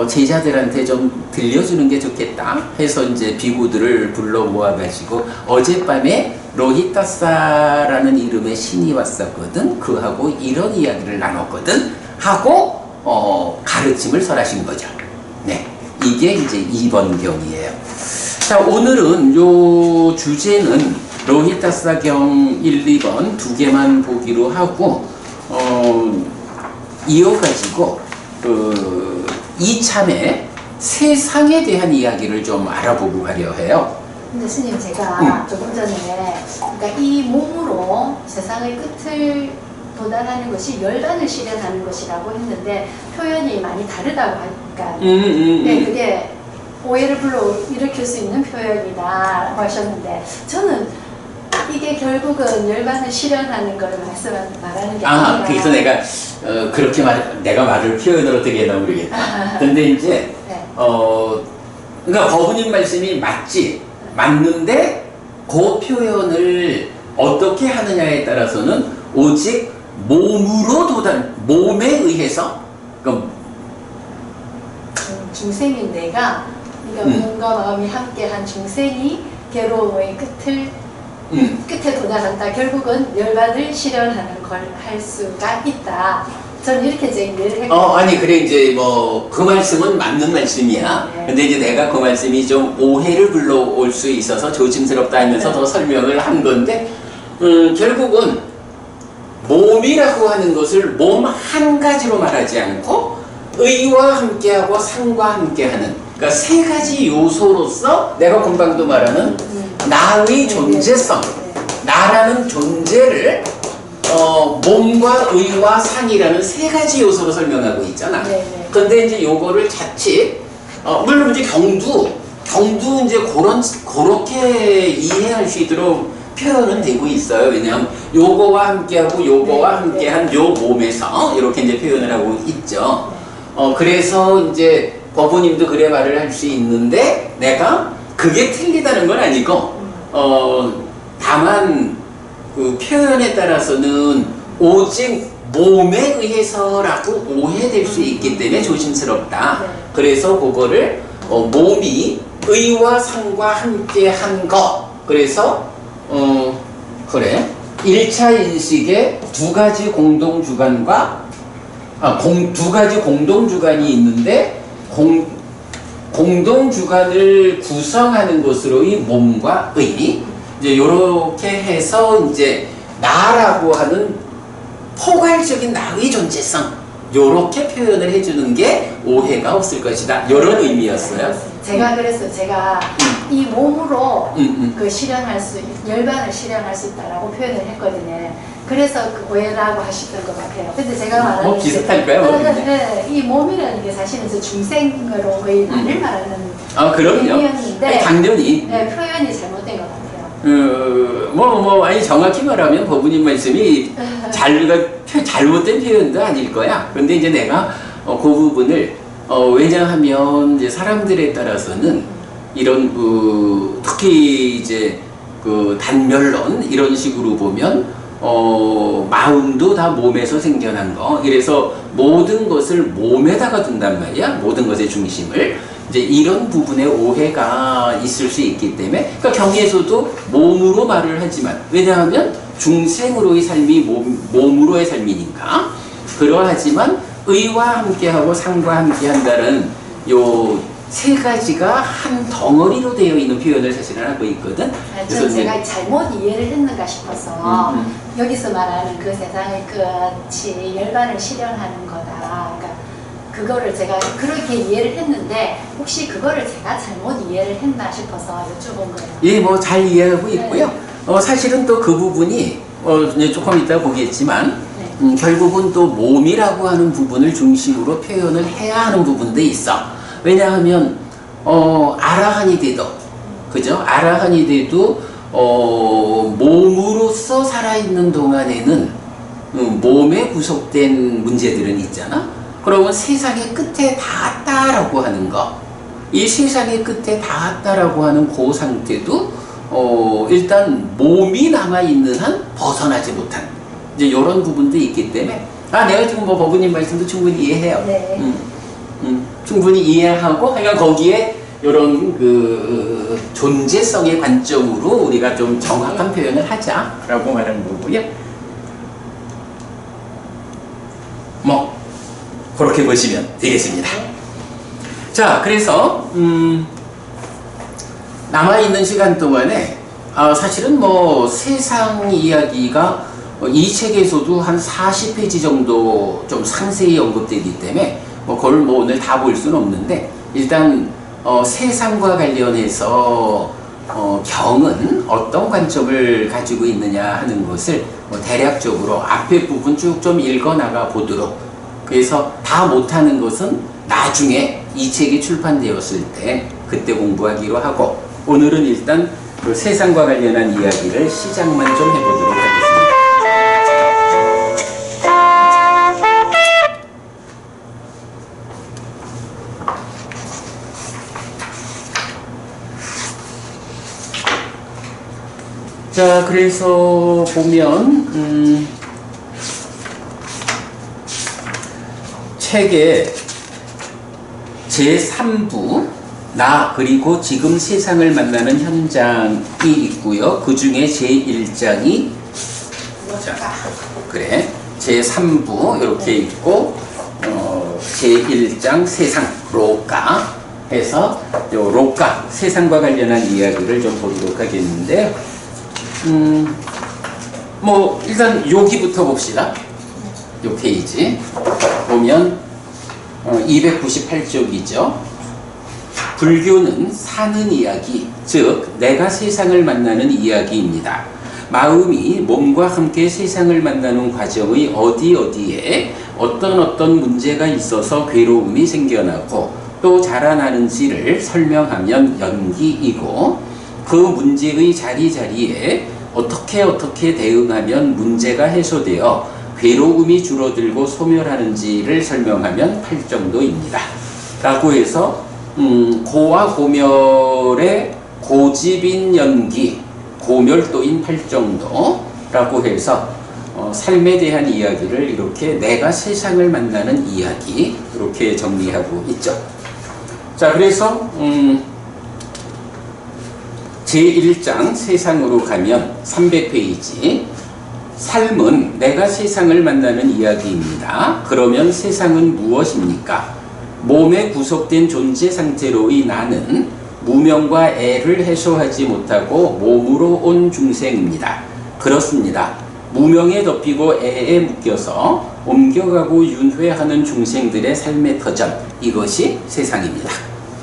제자들한테 좀 들려주는 게 좋겠다 해서 이제 비구들을 불러 모아가지고 어젯밤에 로히타사라는 이름의 신이 왔었거든. 그하고 이런 이야기를 나눴거든 하고 가르침을 설하신 거죠. 네, 이게 이제 2번 경이에요. 자, 오늘은 요 주제는 로히타사경 1, 2번 두 개만 보기로 하고 이어가지고 이참에 세상에 대한 이야기를 좀 알아보고 가려 해요. 근데 스님 제가 조금 전에 그러니까 이 몸으로 세상의 끝을 도달하는 것이 열반을 실현하는 것이라고 했는데 표현이 많이 다르다고 하니까 네, 그게 오해를 불러일으킬 수 있는 표현이다라고 하셨는데 저는 이게 결국은 열반을 실현하는 것을 말하는 게 아니라 그래서 내가 그렇게 내가 말을 표현을 어떻게 했나 모르겠다. 근데 이제 네. 그러니까 법부님 말씀이 맞는데 그 표현을 어떻게 하느냐에 따라서는 오직 몸에 의해서 그러니까 중생인 내가 그러니까 몸과 마음이 함께한 중생이 괴로움의 끝에 도달한다. 결국은 열반을 실현하는 걸 할 수가 있다. 저는 이렇게 이해를 했거든요. 아니 그래 이제 뭐 그 말씀은 맞는 말씀이야. 네. 근데 이제 내가 그 말씀이 좀 오해를 불러올 수 있어서 조심스럽다 하면서 더 설명을 한 건데 결국은 몸이라고 하는 것을 몸 한 가지로 말하지 않고 의와 함께하고 상과 함께하는 그러니까 세 가지 요소로서 내가 금방도 말하는 나의 존재성, 나라는 존재를 몸과 의와 상이라는 세 가지 요소로 설명하고 있잖아. 근데 이제 요거를 자칫 물론 이제 경도 이제 그렇게 이해할 수 있도록 표현은 되고 있어요. 왜냐하면 요거와 함께하고 요거와 함께한 요 몸에서 이렇게 이제 표현을 하고 있죠. 그래서 이제 법부님도 그래 말을 할 수 있는데 내가 그게 틀리다는 건 아니고 다만 그 표현에 따라서는 오직 몸에 의해서라고 오해될 수 있기 때문에 조심스럽다. 그래서 그거를 몸이 의와 상과 함께 한 것. 그래서 그래 1차 인식에 두 가지 공동주관과 두 가지 공동주관이 있는데 공동주관을 구성하는 것으로의 몸과 의 이제 요렇게 해서 이제 나라고 하는 포괄적인 나의 존재성 요렇게 표현을 해주는 게 오해가 없을 것이다. 요런 의미였어요. 제가 그랬어요. 제가 이 몸으로 그 열반을 실현할 수 있다라고 표현을 했거든요. 그래서 그 오해라고 하시던 것 같아요. 근데 제가 말하는 뭐 비슷할까요? 네, 이 몸이라는 게 사실은 저 중생으로 거의 나를 말하는 그럼요. 의미였는데 당연히 네, 표현이 잘못된 것 같아요. 아니 정확히 말하면 법부님 말씀이 잘못된 표현도 아닐 거야. 근데 이제 내가 그 부분을 왜냐하면 이제 사람들에 따라서는 이런 특히 이제 그 단멸론 이런 식으로 보면 마음도 다 몸에서 생겨난 거. 이래서 모든 것을 몸에다가 둔단 말이야. 모든 것의 중심을. 이제 이런 부분에 오해가 있을 수 있기 때문에 그러니까 경에서도 몸으로 말을 하지만 왜냐하면 중생으로의 삶이 몸으로의 삶이니까 그러하지만 의와 함께하고 상과 함께한다는 요 세 가지가 한 덩어리로 되어 있는 표현을 사실은 하고 있거든. 저는 제가 잘못 이해를 했는가 싶어서 여기서 말하는 그 세상의 끝이 열반을 실현하는 거다. 그러니까 그거를 제가 그렇게 이해를 했는데 혹시 그거를 제가 잘못 이해를 했나 싶어서 여쭤본 거예요. 예, 뭐 잘 이해하고 있고요. 사실은 또 그 부분이 이제 조금 이따 보겠지만 결국은 또 몸이라고 하는 부분을 중심으로 표현을 해야 하는 부분도 있어. 왜냐하면 아라한이 돼도 그죠? 아라한이 돼도 몸으로서 살아있는 동안에는 몸에 구속된 문제들은 있잖아. 그러면 세상의 끝에 닿았다라고 하는 거 이 세상의 끝에 닿았다라고 하는 그 상태도 일단 몸이 남아있는 한 벗어나지 못한 이제 이런 부분도 있기 때문에 내가 지금 뭐 법부님 말씀도 충분히 이해해요. 네. 충분히 이해하고 하여간 거기에 이런 그 존재성의 관점으로 우리가 좀 정확한 표현을 하자라고 말하는 거고요. 뭐 그렇게 보시면 되겠습니다. 자, 그래서 남아있는 시간 동안에 사실은 뭐 세상 이야기가 이 책에서도 한 40페이지 정도 좀 상세히 언급되기 때문에 그걸 뭐 오늘 다 볼 수는 없는데 일단 세상과 관련해서 경은 어떤 관점을 가지고 있느냐 하는 것을 대략적으로 앞에 부분 쭉 좀 읽어 나가 보도록, 그래서 다 못하는 것은 나중에 이 책이 출판되었을 때 그때 공부하기로 하고, 오늘은 일단 그 세상과 관련한 이야기를 시작만 좀 해보도록 하겠습니다. 자, 그래서 보면 책에 제3부 나 그리고 지금 세상을 만나는 현장이 있고요. 그 중에 제1장이 그래 제3부 이렇게 있고 제1장 세상 로까 해서 요 로까 세상과 관련한 이야기를 좀 보도록 하겠는데요. 뭐 일단 여기부터 봅시다. 요 페이지 보면 298쪽이죠. 불교는 사는 이야기, 즉 내가 세상을 만나는 이야기입니다. 마음이 몸과 함께 세상을 만나는 과정의 어디에 어떤 문제가 있어서 괴로움이 생겨나고 또 자라나는지를 설명하면 연기이고, 그 문제의 자리에 어떻게 대응하면 문제가 해소되어 괴로움이 줄어들고 소멸하는지를 설명하면 팔정도입니다. 라고 해서 고와 고멸의 고집인 연기, 고멸도인 팔정도라고 해서 삶에 대한 이야기를 이렇게 내가 세상을 만나는 이야기 이렇게 정리하고 있죠. 자, 그래서 제1장 세상으로 가면 300페이지 삶은 내가 세상을 만나는 이야기입니다. 그러면 세상은 무엇입니까? 몸에 구속된 존재 상태로의 나는 무명과 애를 해소하지 못하고 몸으로 온 중생입니다. 그렇습니다. 무명에 덮이고 애에 묶여서 옮겨가고 윤회하는 중생들의 삶의 터전, 이것이 세상입니다.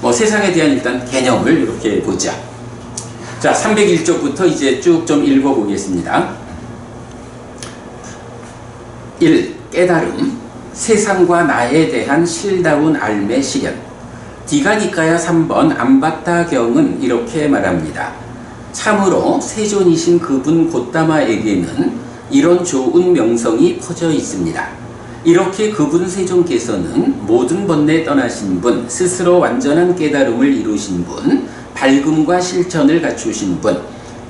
뭐 세상에 대한 일단 개념을 이렇게 보자. 자, 301쪽부터 이제 쭉 좀 읽어보겠습니다. 1. 깨달음, 세상과 나에 대한 실다운 알매 실현. 디가니까야 3번 암바타경은 이렇게 말합니다. 참으로 세존이신 그분 곧다마에게는 이런 좋은 명성이 퍼져 있습니다. 이렇게 그분 세존께서는 모든 번뇌 떠나신 분, 스스로 완전한 깨달음을 이루신 분, 밝음과 실천을 갖추신 분,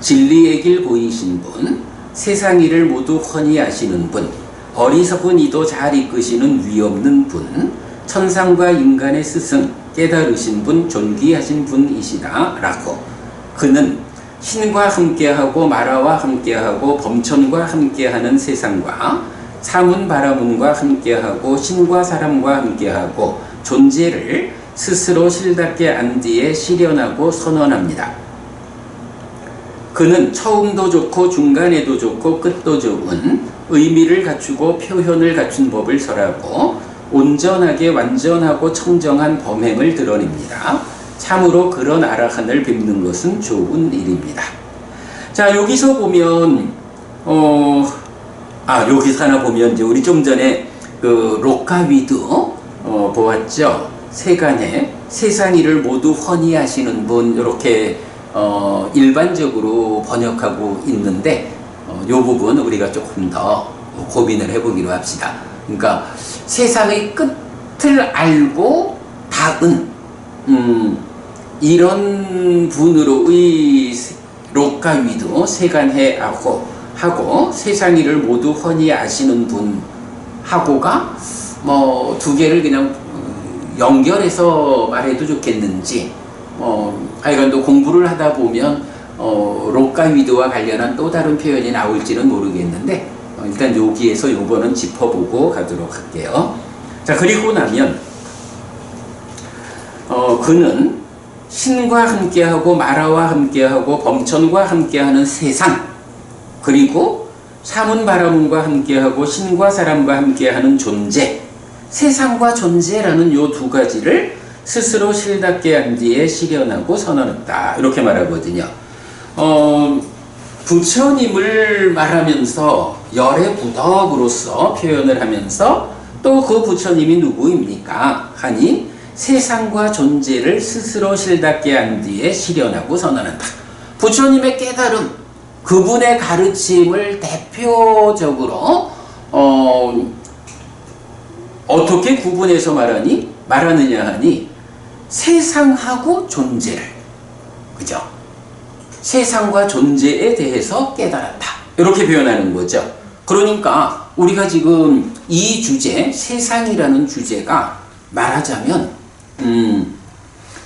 진리의 길 보이신 분, 세상 일을 모두 훤히 아시는 분, 어리석은 이도 잘 이끄시는 위없는 분, 천상과 인간의 스승, 깨달으신 분, 존귀하신 분이시다 라고. 그는 신과 함께하고 마라와 함께하고 범천과 함께하는 세상과 사문 바라문과 함께하고 신과 사람과 함께하고 존재를 스스로 실답게 안 뒤에 실현하고 선언합니다. 그는 처음도 좋고 중간에도 좋고 끝도 좋은 의미를 갖추고 표현을 갖춘 법을 설하고 온전하게 완전하고 청정한 범행을 드러냅니다. 참으로 그런 아라한을 뵙는 것은 좋은 일입니다. 자, 여기서 보면 여기서 하나 보면 이제 우리 좀 전에 그 로카위도 보았죠. 세간에 세상 일을 모두 훤히 하시는 분, 이렇게 일반적으로 번역하고 있는데 이 부분 우리가 조금 더 고민을 해보기로 합시다. 그러니까 세상의 끝을 알고 닿은 이런 분으로의 록가위도 세간해하고 세상일을 모두 훤히 아시는 분하고가 뭐 두 개를 그냥 연결해서 말해도 좋겠는지 하여간 또 공부를 하다 보면 록가위도와 관련한 또 다른 표현이 나올지는 모르겠는데 일단 여기에서 요거는 짚어보고 가도록 할게요. 자, 그리고 나면 그는 신과 함께하고 마라와 함께하고 범천과 함께하는 세상, 그리고 사문바라문과 함께하고 신과 사람과 함께하는 존재, 세상과 존재라는 요 두 가지를 스스로 실답게 한 뒤에 실현하고 선언했다, 이렇게 말하거든요. 부처님을 말하면서 열의 부덕으로서 표현을 하면서 또 그 부처님이 누구입니까? 하니 세상과 존재를 스스로 실답게 한 뒤에 실현하고 선언한다. 부처님의 깨달음, 그분의 가르침을 대표적으로 어떻게 구분해서 말하느냐 하니 세상하고 존재를, 그죠? 세상과 존재에 대해서 깨달았다, 이렇게 표현하는 거죠. 그러니까 우리가 지금 이 주제, 세상이라는 주제가 말하자면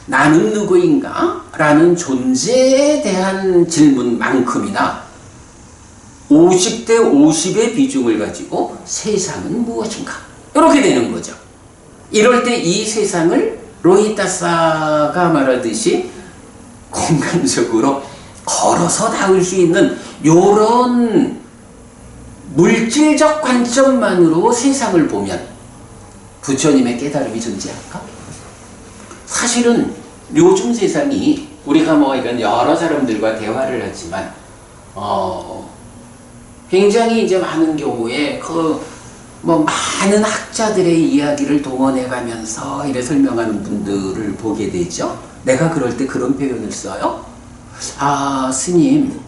나는 누구인가? 라는 존재에 대한 질문만큼이나 50대 50의 비중을 가지고 세상은 무엇인가? 이렇게 되는 거죠. 이럴 때 이 세상을 로히타사가 말하듯이 공간적으로 걸어서 닿을 수 있는 요런 물질적 관점만으로 세상을 보면 부처님의 깨달음이 존재할까? 사실은 요즘 세상이 우리가 뭐 이건 여러 사람들과 대화를 하지만 굉장히 이제 많은 경우에 뭐 많은 학자들의 이야기를 동원해 가면서 이래 설명하는 분들을 보게 되죠. 내가 그럴 때 그런 표현을 써요. 스님,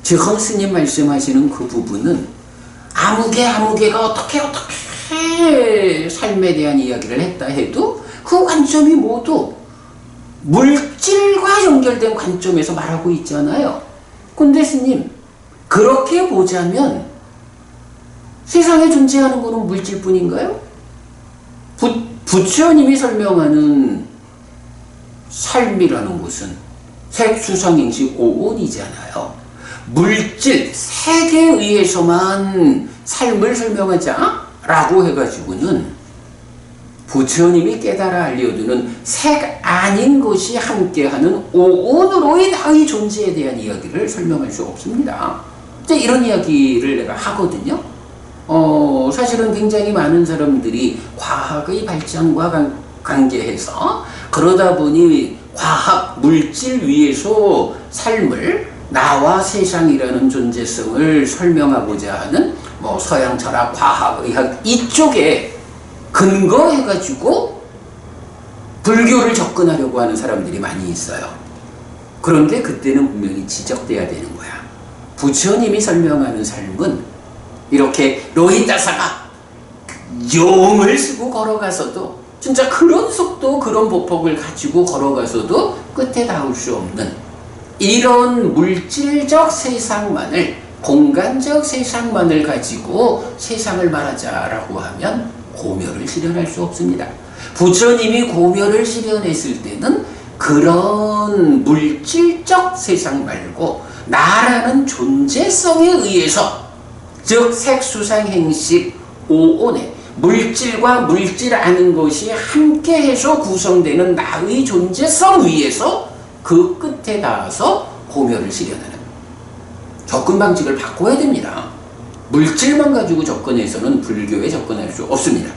지금 스님 말씀하시는 그 부분은 아무개가 어떻게 삶에 대한 이야기를 했다 해도 그 관점이 모두 물질과 연결된 관점에서 말하고 있잖아요. 근데 스님, 그렇게 보자면 세상에 존재하는 것은 물질뿐인가요? 부처님이 설명하는 삶이라는 것은 색수상행식 오온이잖아요. 물질, 색에 의해서만 삶을 설명하자 라고 해가지고는 부처님이 깨달아 알려주는 색 아닌 것이 함께하는 오온으로의 나의 존재에 대한 이야기를 설명할 수 없습니다. 이런 이야기를 내가 하거든요. 사실은 굉장히 많은 사람들이 과학의 발전과 관계해서 그러다 보니 과학, 물질 위에서 삶을 나와 세상이라는 존재성을 설명하고자 하는 뭐 서양 철학, 과학, 의학 이쪽에 근거해가지고 불교를 접근하려고 하는 사람들이 많이 있어요. 그런데 그때는 분명히 지적돼야 되는 거야. 부처님이 설명하는 삶은 이렇게 로히타사가 용을 쓰고 걸어가서도 진짜 그런 속도, 그런 보폭을 가지고 걸어가서도 끝에 닿을 수 없는 이런 물질적 세상만을, 공간적 세상만을 가지고 세상을 말하자라고 하면 고멸을 실현할 수 없습니다. 부처님이 고멸을 실현했을 때는 그런 물질적 세상 말고 나라는 존재성에 의해서, 즉 색수상행식 오온에 물질과 물질 아닌 것이 함께해서 구성되는 나의 존재성 위에서 그 끝에 닿아서 고멸을 실현하는 접근 방식을 바꿔야 됩니다. 물질만 가지고 접근해서는 불교에 접근할 수 없습니다.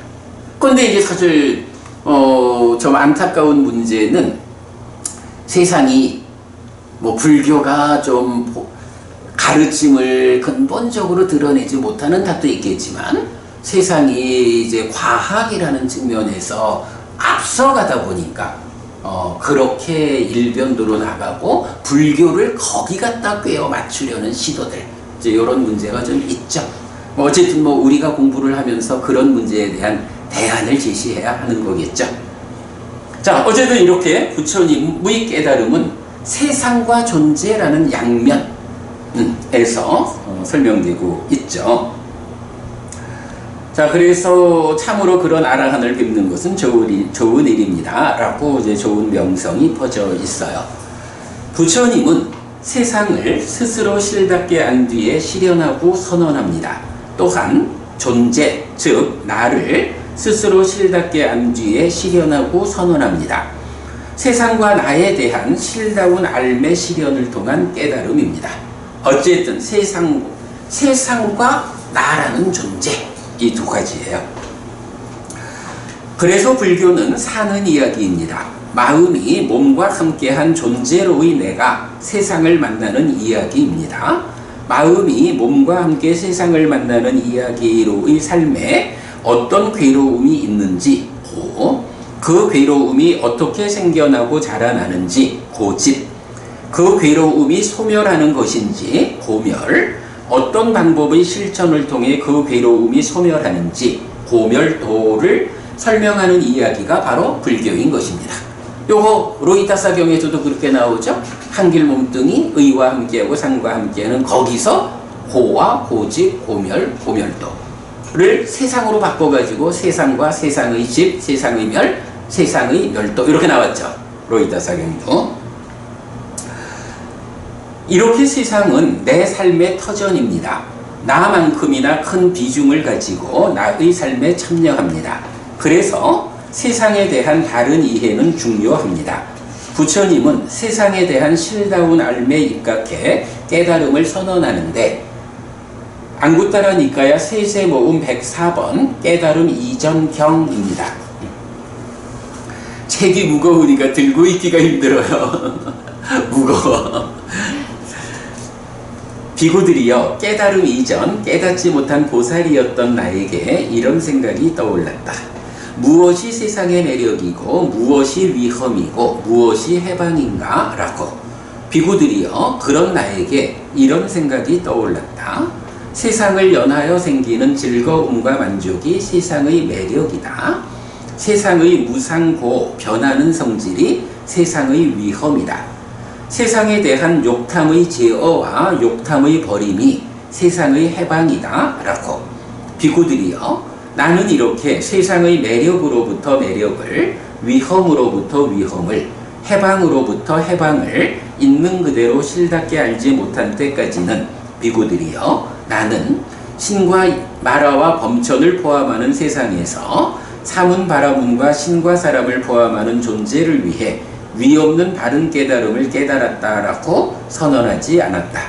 그런데 이제 사실 좀 안타까운 문제는 세상이 뭐 불교가 좀 가르침을 근본적으로 드러내지 못하는 탓도 있겠지만 세상이 이제 과학이라는 측면에서 앞서가다 보니까 그렇게 일변도로 나가고 불교를 거기 갖다 꿰어 맞추려는 시도들, 이제 이런 문제가 좀 있죠. 어쨌든 뭐 우리가 공부를 하면서 그런 문제에 대한 대안을 제시해야 하는 거겠죠. 자, 어쨌든 이렇게 부처님의 깨달음은 세상과 존재라는 양면에서 설명되고 있죠. 자, 그래서 참으로 그런 아라한을 뵙는 것은 좋은 일입니다. 라고 이제 좋은 명성이 퍼져 있어요. 부처님은 세상을 스스로 실답게 안 뒤에 실현하고 선언합니다. 또한 존재, 즉 나를 스스로 실답게 안 뒤에 실현하고 선언합니다. 세상과 나에 대한 실다운 알매 실현을 통한 깨달음입니다. 어쨌든 세상과 나라는 존재, 이 두 가지예요. 그래서 불교는 사는 이야기입니다. 마음이 몸과 함께한 존재로의 내가 세상을 만나는 이야기입니다. 마음이 몸과 함께 세상을 만나는 이야기로의 삶에 어떤 괴로움이 있는지 그 괴로움이 어떻게 생겨나고 자라나는지 고집, 그 괴로움이 소멸하는 것인지 고멸, 어떤 방법의 실천을 통해 그 괴로움이 소멸하는지 고멸도를 설명하는 이야기가 바로 불교인 것입니다. 요거 로히타사경에서도 그렇게 나오죠. 한길 몸뚱이 의와 함께하고 상과 함께하는 거기서 고와 고집, 고멸, 고멸도를 세상으로 바꿔가지고 세상과 세상의 집, 세상의 멸, 세상의 멸도 이렇게 나왔죠. 로히타사경도. 이렇게 세상은 내 삶의 터전입니다. 나만큼이나 큰 비중을 가지고 나의 삶에 참여합니다. 그래서 세상에 대한 바른 이해는 중요합니다. 부처님은 세상에 대한 실다운 알매 입각해 깨달음을 선언하는데 안구따라 니까야 세세모음 104번 깨달음 이전경입니다. 책이 무거우니까 들고 있기가 힘들어요. 무거워. 비구들이여, 깨달음 이전 깨닫지 못한 보살이었던 나에게 이런 생각이 떠올랐다. 무엇이 세상의 매력이고 무엇이 위험이고 무엇이 해방인가? 라고. 비구들이여, 그런 나에게 이런 생각이 떠올랐다. 세상을 연하여 생기는 즐거움과 만족이 세상의 매력이다. 세상의 무상고 변하는 성질이 세상의 위험이다. 세상에 대한 욕탐의 제어와 욕탐의 버림이 세상의 해방이다. 라고. 비구들이여, 나는 이렇게 세상의 매력으로부터 매력을, 위험으로부터 위험을, 해방으로부터 해방을 있는 그대로 실답게 알지 못한 때까지는 비구들이여, 나는 신과 마라와 범천을 포함하는 세상에서 사문바라문과 신과 사람을 포함하는 존재를 위해 위없는 바른 깨달음을 깨달았다라고 선언하지 않았다.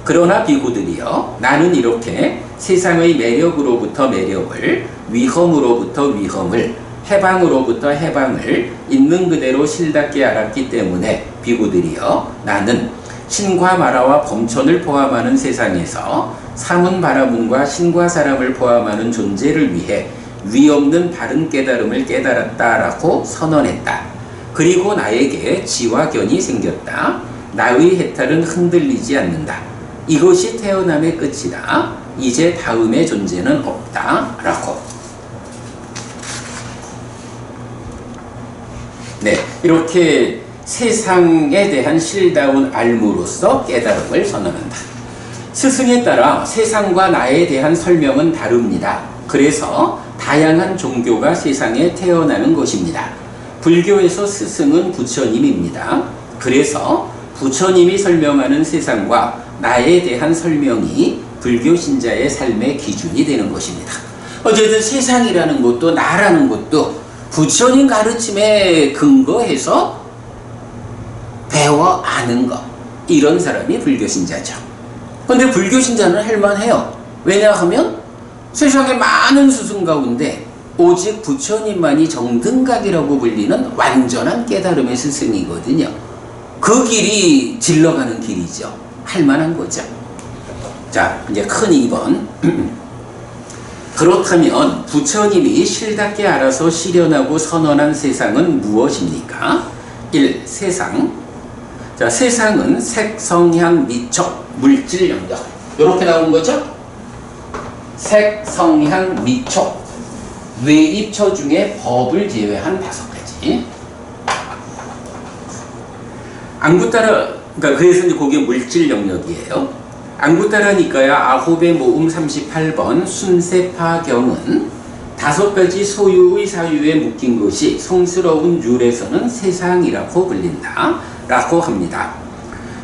그러나 비구들이여, 나는 이렇게 세상의 매력으로부터 매력을, 위험으로부터 위험을, 해방으로부터 해방을 있는 그대로 실답게 알았기 때문에 비구들이여, 나는 신과 마라와 범천을 포함하는 세상에서 사문바라문과 신과 사람을 포함하는 존재를 위해 위없는 바른 깨달음을 깨달았다라고 선언했다. 그리고 나에게 지와 견이 생겼다. 나의 해탈은 흔들리지 않는다. 이것이 태어남의 끝이다. 이제 다음의 존재는 없다. 라고. 네, 이렇게 세상에 대한 실다운 알무로서 깨달음을 선언한다. 스승에 따라 세상과 나에 대한 설명은 다릅니다. 그래서 다양한 종교가 세상에 태어나는 것입니다. 불교에서 스승은 부처님입니다. 그래서 부처님이 설명하는 세상과 나에 대한 설명이 불교 신자의 삶의 기준이 되는 것입니다. 어쨌든 세상이라는 것도 나라는 것도 부처님 가르침에 근거해서 배워 아는 것, 이런 사람이 불교 신자죠. 근데 불교 신자는 할만해요. 왜냐하면 세상에 많은 스승 가운데 오직 부처님만이 정등각이라고 불리는 완전한 깨달음의 스승이거든요. 그 길이 질러가는 길이죠. 할만한 거죠. 자, 이제 큰 2번. 그렇다면 부처님이 실답게 알아서 실현하고 선언한 세상은 무엇입니까? 1. 세상. 자, 세상은 색, 성향, 미촉, 물질 영역. 이렇게 나온 거죠? 색, 성향, 미촉. 외입처 중에 법을 제외한 5가지. 안구따라, 그러니까 그래서 이제 그게 물질 영역이에요. 안구따라니까야 아홉의 모음 38번 순세파경은 5가지 소유의 사유에 묶인 것이 성스러운 율에서는 세상이라고 불린다 라고 합니다.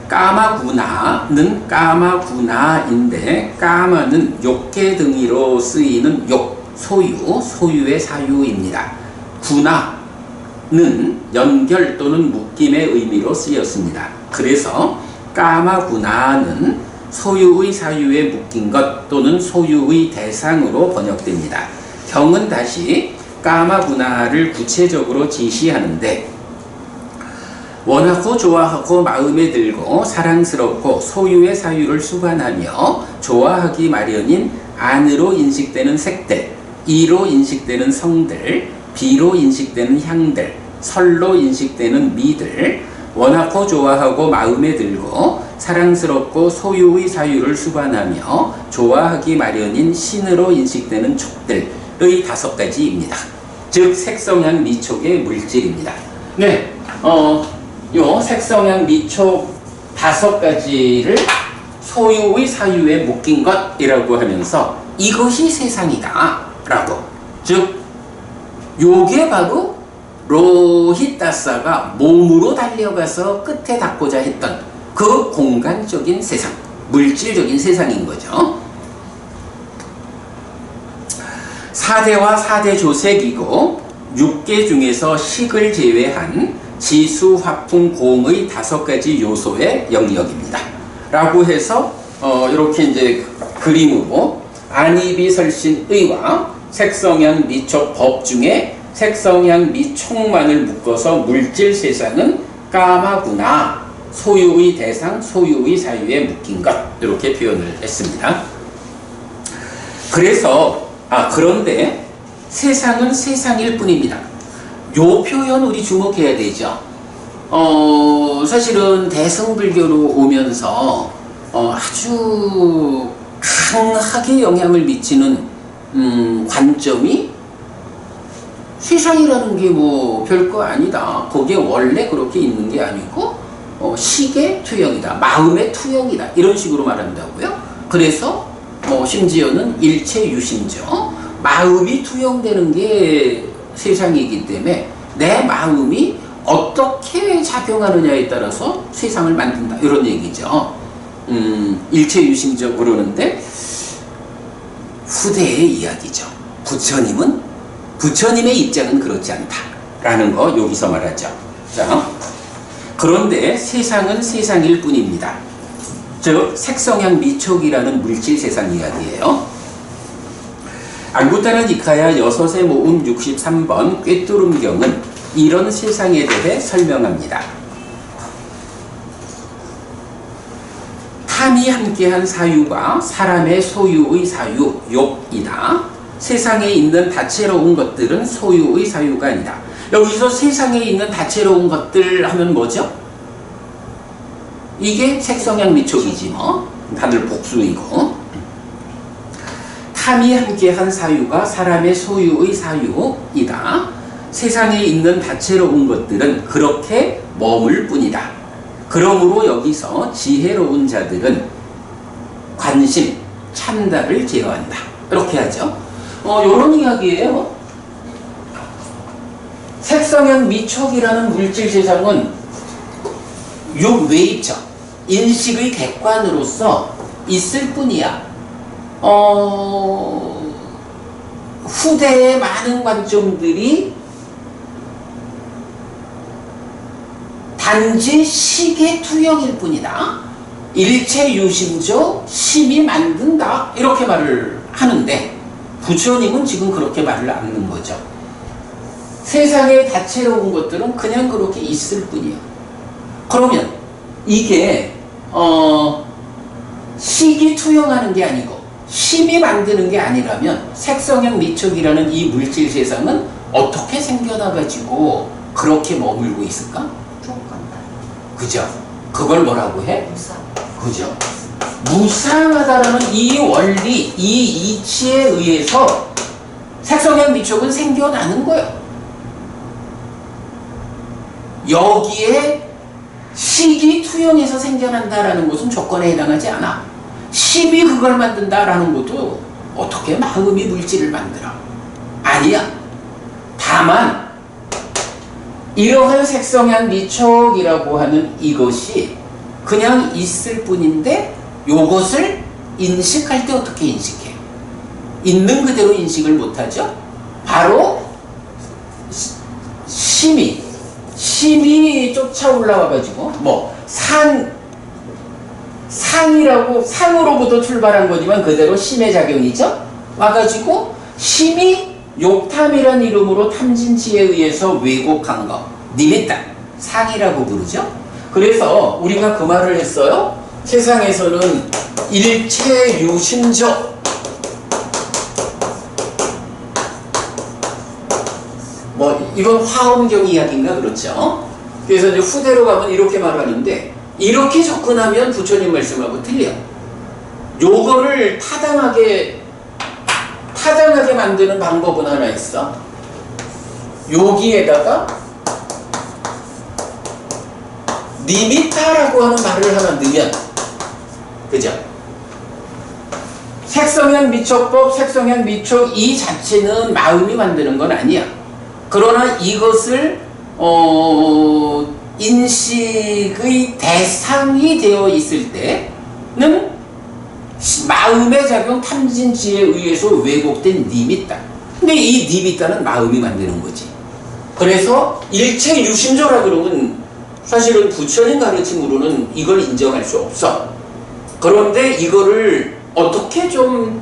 까마구나는 까마구나인데, 까마는 욕계 등이로 쓰이는 욕, 소유의 사유입니다. 구나는 연결 또는 묶임의 의미로 쓰였습니다. 그래서 까마구나는 소유의 사유에 묶인 것 또는 소유의 대상으로 번역됩니다. 경은 다시 까마구나를 구체적으로 지시하는데, 원하고 좋아하고 마음에 들고 사랑스럽고 소유의 사유를 수반하며 좋아하기 마련인 안으로 인식되는 색들, 이로 인식되는 성들, 비로 인식되는 향들, 설로 인식되는 미들, 원하고 좋아하고 마음에 들고 사랑스럽고 소유의 사유를 수반하며 좋아하기 마련인 신으로 인식되는 촉들의 5가지입니다. 즉 색성향 미촉의 물질입니다. 네, 요 색성향 미촉 5가지를 소유의 사유에 묶인 것이라고 하면서 이것이 세상이다 라고, 즉 요게 바로 로히타사가 몸으로 달려가서 끝에 닿고자 했던 그 공간적인 세상, 물질적인 세상인 거죠. 4대와 4대 조색이고 6개 중에서 식을 제외한 지수, 화풍, 공의 5가지 요소의 영역입니다. 라고 해서 이렇게 이제 그림으로 안입이 설신의와 색성향 미촉 법 중에 색성향 미촉만을 묶어서 물질 세상은 까마구나, 소유의 대상, 소유의 사유에 묶인 것, 이렇게 표현을 했습니다. 그래서 그런데 세상은 세상일 뿐입니다. 요 표현 우리 주목해야 되죠. 사실은 대승불교로 오면서 아주 강하게 영향을 미치는 관점이 세상이라는 게 뭐 별거 아니다, 그게 원래 그렇게 있는 게 아니고 식의 투영이다, 마음의 투영이다, 이런 식으로 말한다고요. 그래서 심지어는 일체 유심죠. 마음이 투영되는 게 세상이기 때문에 내 마음이 어떻게 작용하느냐에 따라서 세상을 만든다, 이런 얘기죠. 일체 유심적 그러는데 후대의 이야기죠. 부처님의 입장은 그렇지 않다라는 거 여기서 말하죠. 자, 그런데 세상은 세상일 뿐입니다. 즉 색성향 미촉이라는 물질 세상 이야기예요. 안구따라 니카야 6의 모음 63번 꿰뚫음경은 이런 세상에 대해 설명합니다. 탐이 함께한 사유가 사람의 소유의 사유, 욕이다. 세상에 있는 다채로운 것들은 소유의 사유가 아니다. 여기서 세상에 있는 다채로운 것들 하면 뭐죠? 이게 색성향 미촉이지 뭐. 다들 복수이고. 탐이 함께한 사유가 사람의 소유의 사유이다. 세상에 있는 다채로운 것들은 그렇게 머물 뿐이다. 그러므로 여기서 지혜로운 자들은 관심, 참다를 제어한다. 이렇게 하죠. 요런 이야기예요. 색성향 미촉이라는 물질 세상은 육외입적, 인식의 객관으로서 있을 뿐이야. 후대의 많은 관점들이 단지 식의 투영일 뿐이다. 일체 유심조 심이 만든다, 이렇게 말을 하는데 부처님은 지금 그렇게 말을 안 하는 거죠. 세상에 다채로운 것들은 그냥 그렇게 있을 뿐이야. 그러면 이게 식이 투영하는 게 아니고 심이 만드는 게 아니라면 색성향 미촉이라는 이 물질 세상은 어떻게 생겨나가지고 그렇게 머물고 있을까? 그죠? 그걸 뭐라고 해? 무상. 그죠? 무상하다라는 이 원리, 이 이치에 의해서 색성향 미촉은 생겨나는 거예요. 여기에 식이 투영해서 생겨난다라는 것은 조건에 해당하지 않아. 식이 그걸 만든다라는 것도 어떻게 마음이 물질을 만들어? 아니야. 다만 이러한 색성향 미촉이라고 하는 이것이 그냥 있을 뿐인데 요것을 인식할 때 어떻게 인식해? 있는 그대로 인식을 못하죠? 바로 심이 쫓아 올라와가지고 상으로부터 출발한 거지만 그대로 심의 작용이죠? 와가지고 심이 욕탐이란 이름으로 탐진치에 의해서 왜곡한 거 니미타 상이라고 부르죠? 그래서 우리가 그 말을 했어요. 세상에서는 일체유심조 이건 화엄경 이야기인가 그렇죠? 그래서 이제 후대로 가면 이렇게 말하는데 이렇게 접근하면 부처님 말씀하고 틀려. 요거를 타당하게 만드는 방법은 하나 있어. 여기에다가 니미타라고 하는 말을 하나 넣으면 그죠? 색성향 미촉법, 색성향 미촉 이 자체는 마음이 만드는 건 아니야. 그러나 이것을 인식의 대상이 되어 있을 때는 마음의 작용 탐진치에 의해서 왜곡된 니미타. 근데 이 니미타는 마음이 만드는 거지. 그래서 일체 유심조라 그러면 사실은 부처님 가르침으로는 이걸 인정할 수 없어. 그런데 이거를 어떻게 좀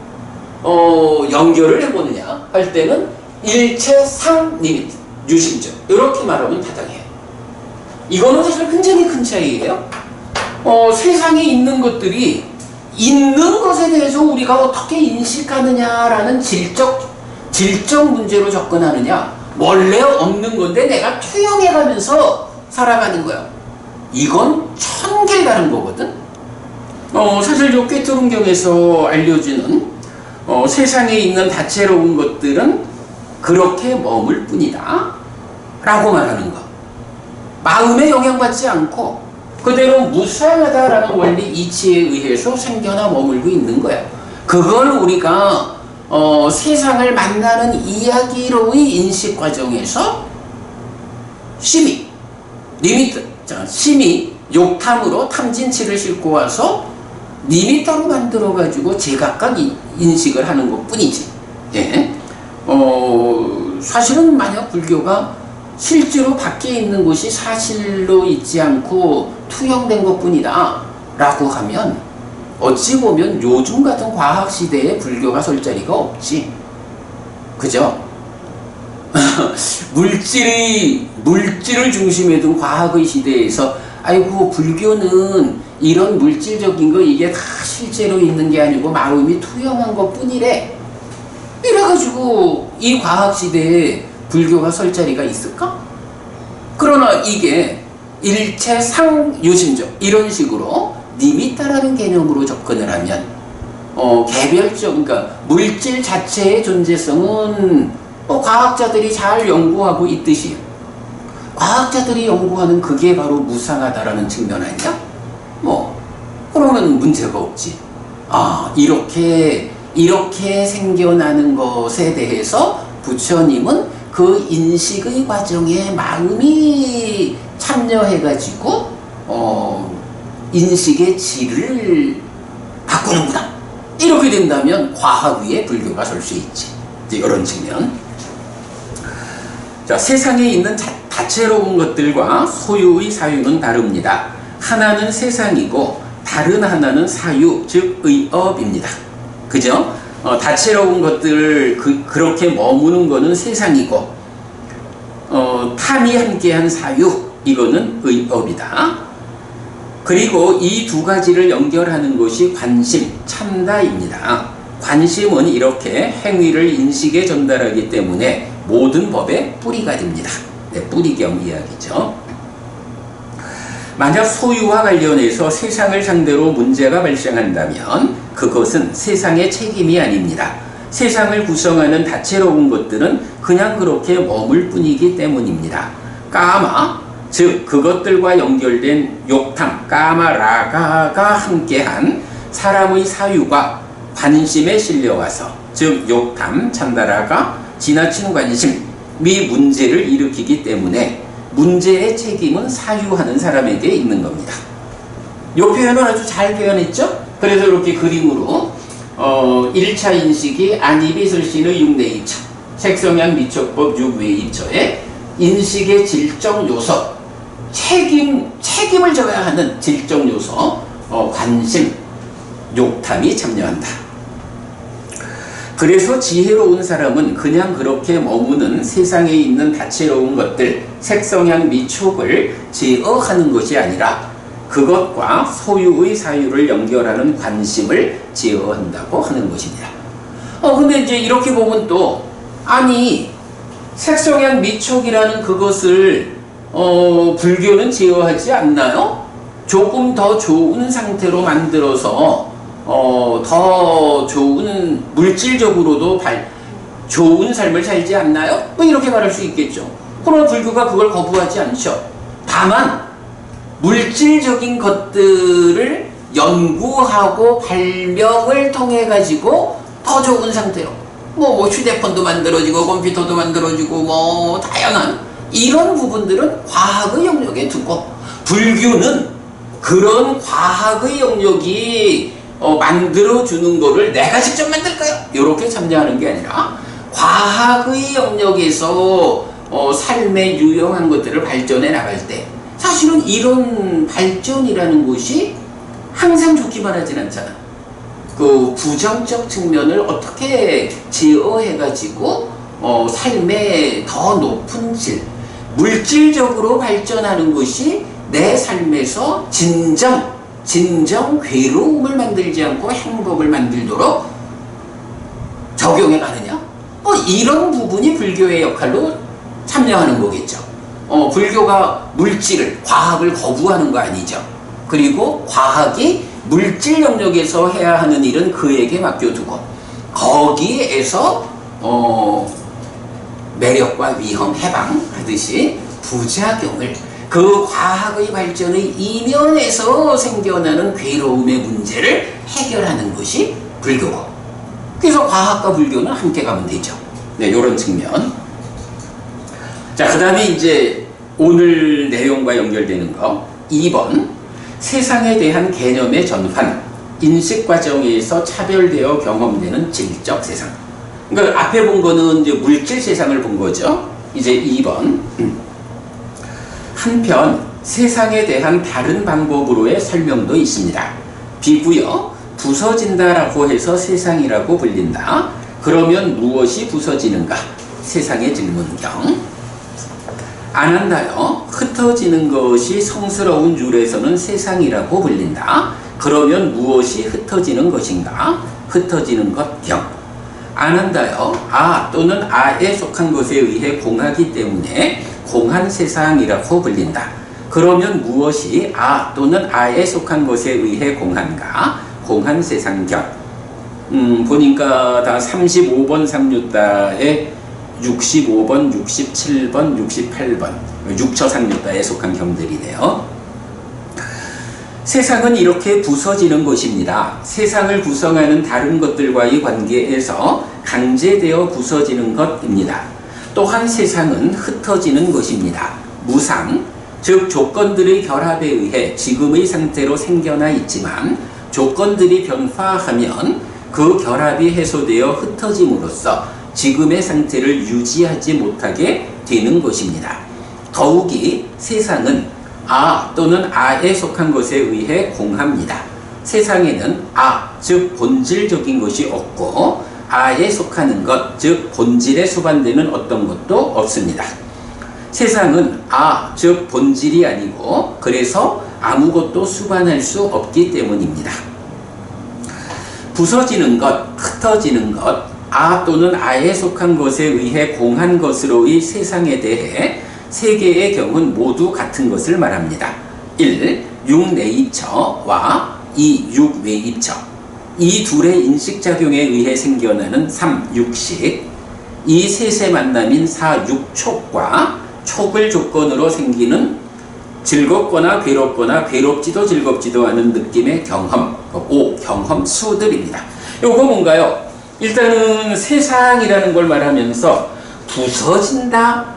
연결을 해보느냐 할 때는 일체 상 니미타 유심조 이렇게 말하면 타당해요. 이거는 사실 굉장히 큰 차이예요. 세상에 있는 것들이 있는 것에 대해서 우리가 어떻게 인식하느냐라는 질적 문제로 접근하느냐, 원래 없는 건데 내가 투영해가면서 살아가는 거야. 이건 천길 다른 거거든. 사실 요 꿰뚫음경에서 알려주는 세상에 있는 다채로운 것들은 그렇게 머물 뿐이다 라고 말하는 거. 마음에 영향받지 않고 그대로 무상하다라는 원리 이치에 의해서 생겨나 머물고 있는 거야. 그걸 우리가 세상을 만나는 이야기로의 인식 과정에서 심이 욕탐으로 탐진치를 싣고 와서 니미타로 만들어가지고 제각각 인식을 하는 것 뿐이지. 예. 사실은 만약 불교가 실제로 밖에 있는 것이 사실로 있지 않고 투영된 것 뿐이다 라고 하면 어찌 보면 요즘 같은 과학시대에 불교가 설 자리가 없지. 그죠? 물질을 중심에 둔 과학의 시대에서 아이고 불교는 이런 물질적인 거 이게 다 실제로 있는 게 아니고 마음이 투영한 것 뿐이래 이래가지고 이 과학시대에 불교가 설 자리가 있을까? 그러나 이게 일체 상유심적 이런 식으로 니미타라는 개념으로 접근을 하면 개별적, 그러니까 물질 자체의 존재성은 과학자들이 잘 연구하고 있듯이 과학자들이 연구하는 그게 바로 무상하다라는 측면 아니야? 그러면 문제가 없지. 이렇게 생겨나는 것에 대해서 부처님은 그 인식의 과정에 마음이 참여해가지고 인식의 질을 바꾸는구나. 이렇게 된다면 과학 위에 불교가 설 수 있지. 이런 측면. 자, 세상에 있는 다채로운 것들과 소유의 사유는 다릅니다. 하나는 세상이고 다른 하나는 사유, 즉 의업입니다. 그죠? 다채로운 것들 그렇게 머무는 거는 세상이고 탐이 함께한 사유 이거는 의업이다. 그리고 이 두 가지를 연결하는 것이 관심, 참다입니다. 관심은 이렇게 행위를 인식에 전달하기 때문에 모든 법의 뿌리가 됩니다. 뿌리경 이야기죠. 만약 소유와 관련해서 세상을 상대로 문제가 발생한다면 그것은 세상의 책임이 아닙니다. 세상을 구성하는 다채로운 것들은 그냥 그렇게 머물 뿐이기 때문입니다. 까마 즉 그것들과 연결된 욕탐, 까마라가가 함께한 사람의 사유가 관심에 실려와서, 즉 욕탐, 찬다라가 지나친 관심이 문제를 일으키기 때문에 문제의 책임은 사유하는 사람에게 있는 겁니다. 이 표현은 아주 잘 표현했죠? 그래서 이렇게 그림으로 1차 인식이 안이비슬신의 6내이처, 색성향 미촉법 6외이처의 인식의 질적 요소, 책임을 져야 하는 질적 요소, 관심, 욕탐이 참여한다. 그래서 지혜로운 사람은 그냥 그렇게 머무는 세상에 있는 다채로운 것들, 색성향 미촉을 제어하는 것이 아니라 그것과 소유의 사유를 연결하는 관심을 제어한다고 하는 것입니다. 근데 이제 이렇게 보면 또, 아니, 색성향 미촉이라는 그것을 불교는 제어하지 않나요? 조금 더 좋은 상태로 만들어서 더 좋은, 물질적으로도 좋은 삶을 살지 않나요? 뭐 이렇게 말할 수 있겠죠. 그러나 불교가 그걸 거부하지 않죠. 다만 물질적인 것들을 연구하고 발명을 통해 가지고 더 좋은 상태로 뭐 휴대폰도 만들어지고 컴퓨터도 만들어지고 다양한 이런 부분들은 과학의 영역에 두고, 불교는 그런 과학의 영역이 만들어주는 거를 내가 직접 만들까요? 이렇게 참여하는 게 아니라 과학의 영역에서 삶에 유용한 것들을 발전해 나갈 때, 사실은 이런 발전이라는 것이 항상 좋기만 하진 않잖아. 그 부정적 측면을 어떻게 제어해가지고 삶의 더 높은 질, 물질적으로 발전하는 것이 내 삶에서 진정 괴로움을 만들지 않고 행복을 만들도록 적용해 가느냐? 이런 부분이 불교의 역할로 참여하는 거겠죠. 불교가 물질을, 과학을 거부하는 거 아니죠. 그리고 과학이 물질 영역에서 해야 하는 일은 그에게 맡겨두고, 거기에서 매력과 위험, 해방하듯이 부작용을, 그 과학의 발전의 이면에서 생겨나는 괴로움의 문제를 해결하는 것이 불교고, 그래서 과학과 불교는 함께 가면 되죠. 네, 요런 측면. 자, 그 다음에 이제 오늘 내용과 연결되는 거 2번, 세상에 대한 개념의 전환, 인식 과정에서 차별되어 경험되는 질적 세상. 그러니까 앞에 본 거는 이제 물질 세상을 본 거죠. 이제 2번, 한편 세상에 대한 다른 방법으로의 설명도 있습니다. 비구여, 부서진다라고 해서 세상이라고 불린다. 그러면 무엇이 부서지는가? 세상의 질문경. 안 한다요. 흩어지는 것이 성스러운 율에서는 세상이라고 불린다. 그러면 무엇이 흩어지는 것인가? 흩어지는 것경. 안 한다요. 아 또는 아에 속한 것에 의해 공하기 때문에 공한 세상이라고 불린다. 그러면 무엇이 아 또는 아에 속한 것에 의해 공한가? 공한 세상경. 보니까 다 35번 상류다에 65번, 67번, 68번 6처 상류다에 속한 경들이네요. 세상은 이렇게 부서지는 것입니다. 세상을 구성하는 다른 것들과의 관계에서 강제되어 부서지는 것입니다. 또한 세상은 흩어지는 것입니다. 무상, 즉 조건들의 결합에 의해 지금의 상태로 생겨나 있지만 조건들이 변화하면 그 결합이 해소되어 흩어짐으로써 지금의 상태를 유지하지 못하게 되는 것입니다. 더욱이 세상은 아 또는 아에 속한 것에 의해 공합니다. 세상에는 아, 즉 본질적인 것이 없고 아에 속하는 것, 즉 본질에 수반되는 어떤 것도 없습니다. 세상은 아, 즉 본질이 아니고 그래서 아무것도 수반할 수 없기 때문입니다. 부서지는 것, 흩어지는 것, 아 또는 아에 속한 것에 의해 공한 것으로의 세상에 대해 세 개의 경우는 모두 같은 것을 말합니다. 1. 6네이처와 2. 6외이처. 이 둘의 인식작용에 의해 생겨나는 3. 6식. 이 셋의 만남인 4. 6촉과 촉을 조건으로 생기는 즐겁거나 괴롭거나 괴롭지도 즐겁지도 않은 느낌의 경험, 경험수들입니다. 요거 뭔가요? 일단은 세상이라는 걸 말하면서 부서진다,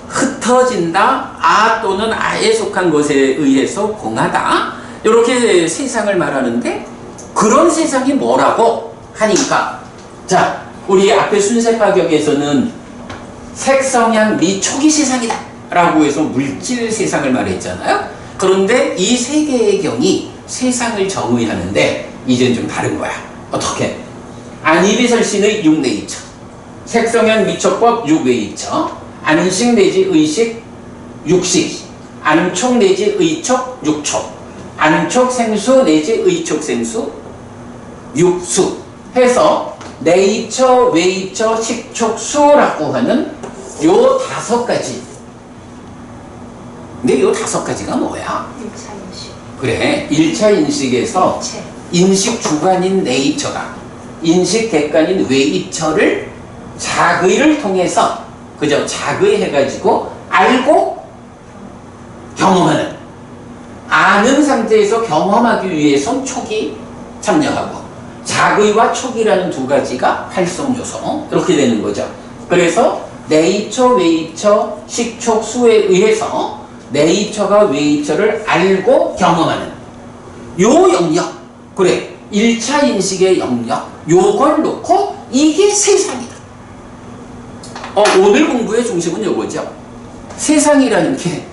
흩어진다, 또는 아에 속한 것에 의해서 공하다, 이렇게 세상을 말하는데, 그런 세상이 뭐라고 하니까, 자, 우리 앞에 순세파격에서는 색성향 미초기 세상이다 라고 해서 물질 세상을 말했잖아요. 그런데 이 세 개의 경이 세상을 정의하는데 이제는 좀 다른 거야. 어떻게? 안이비설신의 6네이처, 색성향 미초법 6웨이처, 안식 내지 의식 6식, 안촉 내지 의촉 6촉, 안촉 생수 내지 의촉 생수 6수 해서 네이처, 웨이처, 식촉, 수라고 하는 요 5가지. 근데 요 5가지가 뭐야? 1차 인식. 그래, 1차 인식에서 인식 주관인 네이처가 인식 객관인 웨이처를 자의를 통해서, 그죠? 자의해가지고 알고 경험하는, 아는 상태에서 경험하기 위해선 촉이 참여하고, 자의와 촉이라는 두 가지가 활성 요소, 이렇게 되는 거죠. 그래서 네이처, 웨이처, 식촉, 수에 의해서 네이처가 웨이처를 알고 경험하는 요 영역, 그래, 1차 인식의 영역, 요걸 놓고 이게 세상이다. 오늘 공부의 중심은 요거죠. 세상이라는 게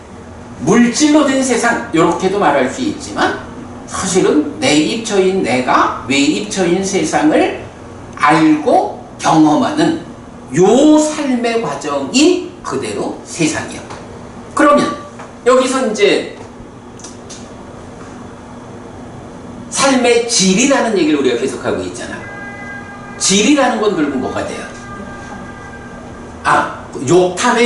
물질로 된 세상, 이렇게도 말할 수 있지만 사실은 내 입처인 내가 외입처인 세상을 알고 경험하는 요 삶의 과정이 그대로 세상이야. 그러면 여기서 이제 삶의 질이라는 얘기를 우리가 계속하고 있잖아. 질이라는 건 결국 뭐가 돼요? 욕탐에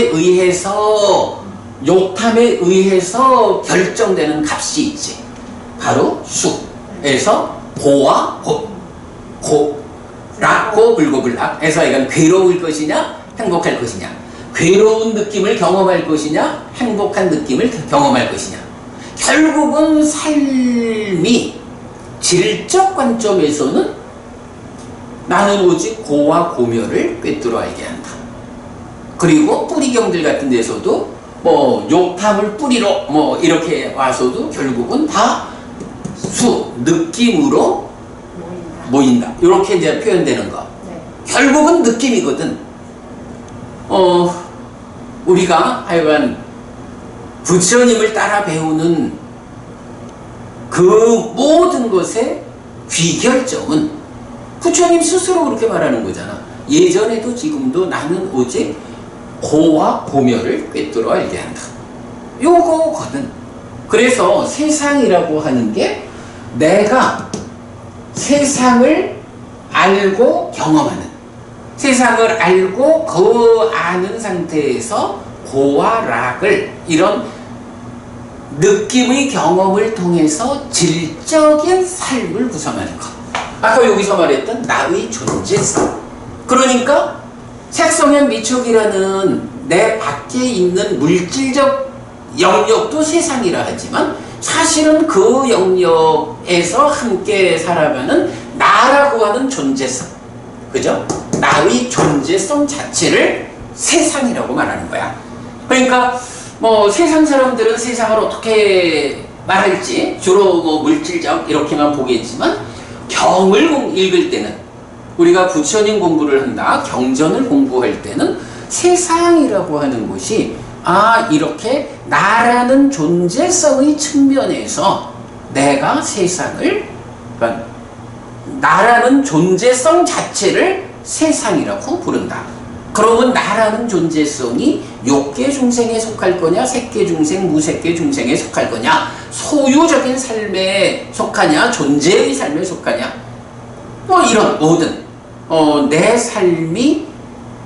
의해서 결정되는 값이 있지. 바로 수에서 고와 락고 불고불락 해서 이건 괴로울 것이냐 행복할 것이냐, 괴로운 느낌을 경험할 것이냐 행복한 느낌을 경험할 것이냐. 결국은 삶이 질적 관점에서는 나는 오직 고와 고멸을 꿰뚫어 알게 한다. 그리고 뿌리경들 같은 데서도 욕탐을 뿌리로 이렇게 와서도 결국은 다 느낌으로 모인다. 이렇게 이제 표현되는 거. 네. 결국은 느낌이거든. 우리가 하여간 부처님을 따라 배우는 그 모든 것의 귀결점은 부처님 스스로 그렇게 말하는 거잖아. 예전에도 지금도 나는 오직 고와 고멸을 꿰뚫어 알게 한다. 요거거든. 그래서 세상이라고 하는 게 내가 세상을 알고 경험하는, 세상을 알고 그 아는 상태에서 고와 락을, 이런 느낌의 경험을 통해서 질적인 삶을 구성하는 것. 아까 여기서 말했던 나의 존재성. 그러니까 색성향 미촉이라는 내 밖에 있는 물질적 영역도 세상이라 하지만 사실은 그 영역에서 함께 살아가는 나라고 하는 존재성, 그죠? 나의 존재성 자체를 세상이라고 말하는 거야. 그러니까 세상 사람들은 세상을 어떻게 말할지 주로 물질적 이렇게만 보겠지만, 경을 읽을 때는, 우리가 부처님 공부를 한다, 경전을 공부할 때는 세상이라고 하는 것이 이렇게 나라는 존재성의 측면에서 내가 세상을, 그러니까 나라는 존재성 자체를 세상이라고 부른다. 그러면 나라는 존재성이 욕계 중생에 속할 거냐, 색계 중생, 무색계 중생에 속할 거냐, 소유적인 삶에 속하냐, 존재의 삶에 속하냐, 이런 모든 내 삶이,